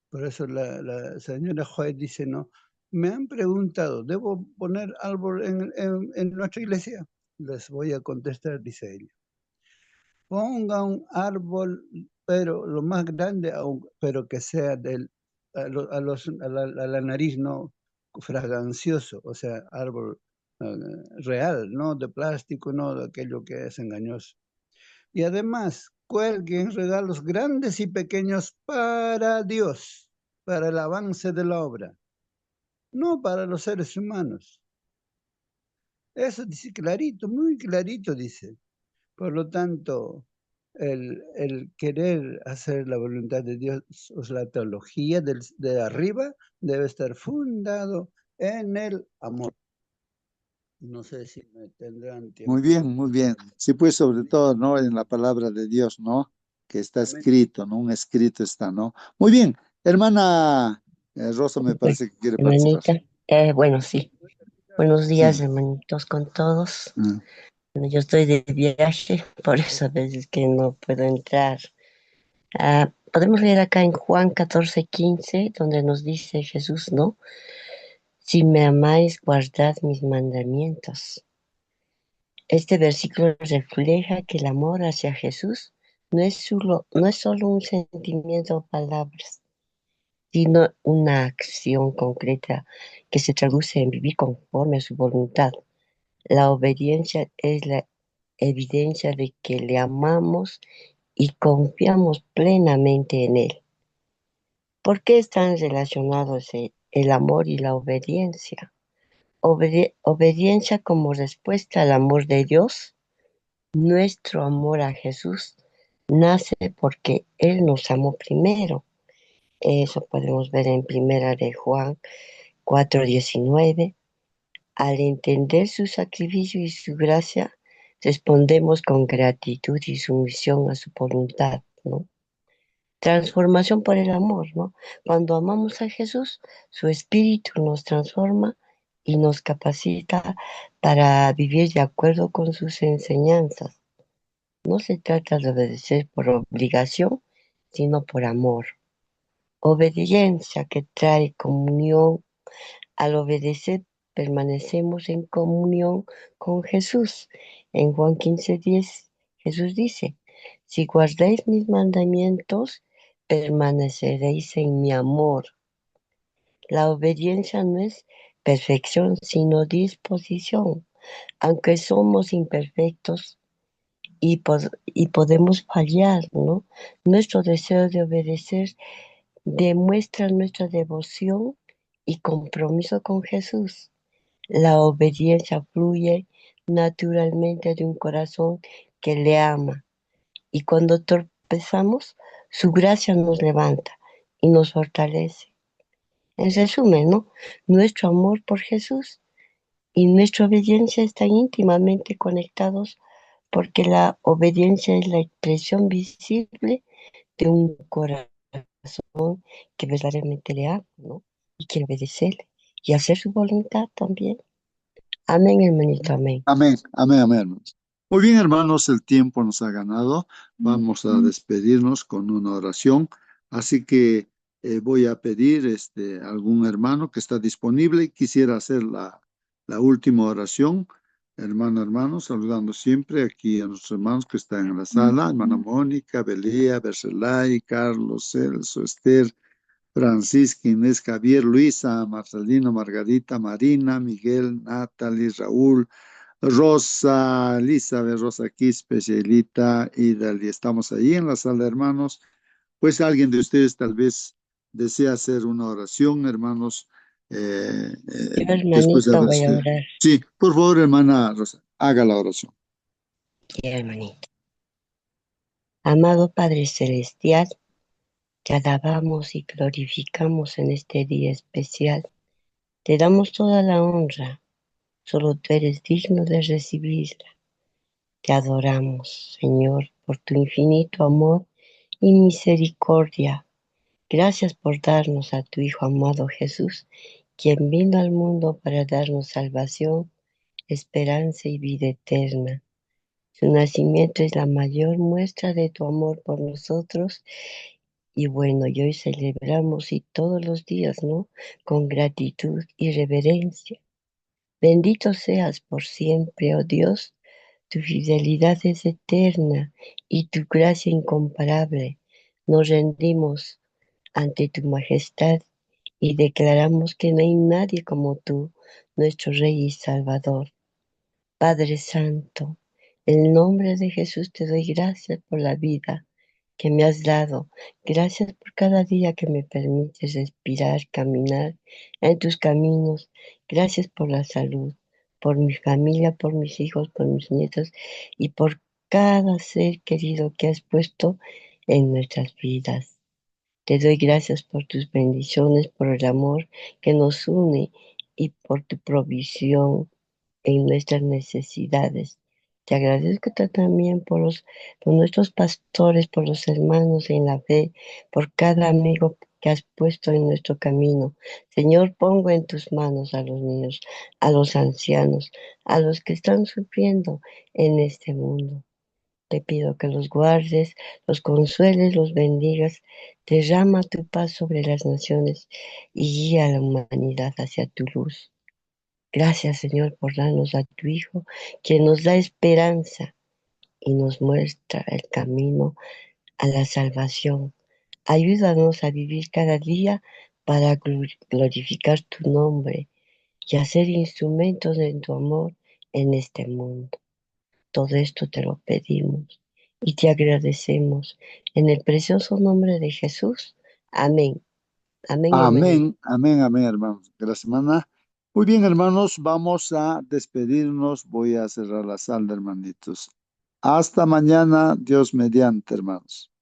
Por eso la señora Juárez dice, no, me han preguntado, ¿debo poner árbol en nuestra iglesia? Les voy a contestar, dice ella. Ponga un árbol, pero lo más grande, pero que sea a la nariz no fragancioso, o sea, árbol real, no de plástico, no de aquello que es engañoso. Y además, cuelguen regalos grandes y pequeños para Dios, para el avance de la obra, no para los seres humanos. Eso dice clarito, muy clarito dice. Por lo tanto, el querer hacer la voluntad de Dios, o sea, la teología de arriba, debe estar fundado en el amor. No sé si me tendrán Muy tiempo. bien, muy bien. Sí, pues sobre todo, ¿no? En la palabra de Dios, ¿no? Que está Amén. escrito, ¿no? Un escrito está, ¿no? Muy bien. Hermana Rosa, me Bueno, parece que quiere participar. hermanita, bueno, sí. Buenos días, Sí. hermanitos, con todos. Ah, Bueno, yo estoy de viaje, por eso a veces que no puedo entrar. Podemos leer acá en Juan 14:15, donde nos dice Jesús, ¿no? Si me amáis, guardad mis mandamientos. Este versículo refleja que el amor hacia Jesús no es solo un sentimiento o palabras, sino una acción concreta que se traduce en vivir conforme a su voluntad. La obediencia es la evidencia de que le amamos y confiamos plenamente en Él. ¿Por qué están relacionados el amor y la obediencia? Obediencia como respuesta al amor de Dios. Nuestro amor a Jesús nace porque Él nos amó primero. Eso podemos ver en Primera de Juan 4:19. Al entender su sacrificio y su gracia, respondemos con gratitud y sumisión a su voluntad, ¿no? Transformación por el amor, ¿no? Cuando amamos a Jesús, su espíritu nos transforma y nos capacita para vivir de acuerdo con sus enseñanzas. No se trata de obedecer por obligación, sino por amor. Obediencia que trae comunión. Al obedecer, permanecemos en comunión con Jesús. En Juan 15:10, Jesús dice, si guardáis mis mandamientos, permaneceréis en mi amor. La obediencia no es perfección, sino disposición. Aunque somos imperfectos y podemos fallar, ¿no? Nuestro deseo de obedecer demuestra nuestra devoción y compromiso con Jesús. La obediencia fluye naturalmente de un corazón que le ama, y cuando tropezamos, su gracia nos levanta y nos fortalece. En resumen, ¿no? Nuestro amor por Jesús y nuestra obediencia están íntimamente conectados porque la obediencia es la expresión visible de un corazón que verdaderamente le ama, ¿no? Y quiere obedecerle y hacer su voluntad también. Amén, hermanito, amén. amén, amén, amén, hermanos. Muy bien, hermanos, el tiempo nos ha ganado. Vamos a despedirnos con una oración. Así que voy a pedir algún hermano que está disponible y quisiera hacer la última oración. Hermano, saludando siempre aquí a nuestros hermanos que están en la sala, hermana Mónica, Belía, Bercelay, Carlos, Celso, Esther, Francisca, Inés, Javier, Luisa, Marcelino, Margarita, Marina, Miguel, Natalie, Raúl, Rosa, Elizabeth, Rosa Quispe, Sheilita y Dali. Estamos ahí en la sala, hermanos. Pues alguien de ustedes tal vez desea hacer una oración, hermanos, Yo, después de hermanito, voy a recibir. orar. Sí, por favor, hermana Rosa, haga la oración. Sí, hermanito. Amado Padre Celestial, te alabamos y glorificamos en este día especial. Te damos toda la honra Solo tú eres digno de recibirla. Te adoramos, Señor, por tu infinito amor y misericordia. Gracias por darnos a tu Hijo amado Jesús, quien vino al mundo para darnos salvación, esperanza y vida eterna. Su nacimiento es la mayor muestra de tu amor por nosotros. Y bueno, y hoy celebramos y todos los días, ¿no? Con gratitud y reverencia. Bendito seas por siempre, oh Dios. Tu fidelidad es eterna y tu gracia incomparable. Nos rendimos ante tu majestad y declaramos que no hay nadie como tú, nuestro Rey y Salvador. Padre Santo, en el nombre de Jesús te doy gracias por la vida que me has dado. Gracias por cada día que me permites respirar, caminar en tus caminos. Gracias por la salud, por mi familia, por mis hijos, por mis nietos y por cada ser querido que has puesto en nuestras vidas. Te doy gracias por tus bendiciones, por el amor que nos une y por tu provisión en nuestras necesidades. Te agradezco también por nuestros pastores, por los hermanos en la fe, por cada amigo que has puesto en nuestro camino. Señor, pongo en tus manos a los niños, a los ancianos, a los que están sufriendo en este mundo. Te pido que los guardes, los consueles, los bendigas. Derrama tu paz sobre las naciones y guía a la humanidad hacia tu luz. Gracias, Señor, por darnos a tu Hijo, quien nos da esperanza y nos muestra el camino a la salvación. Ayúdanos a vivir cada día para glorificar tu nombre y a ser instrumentos de tu amor en este mundo. Todo esto te lo pedimos y te agradecemos en el precioso nombre de Jesús. Amén. Amén, hermanito. Amén, amén, amén, hermanos. Gracias, hermana. Muy bien, hermanos, vamos a despedirnos. Voy a cerrar la sala, hermanitos. Hasta mañana, Dios mediante, hermanos.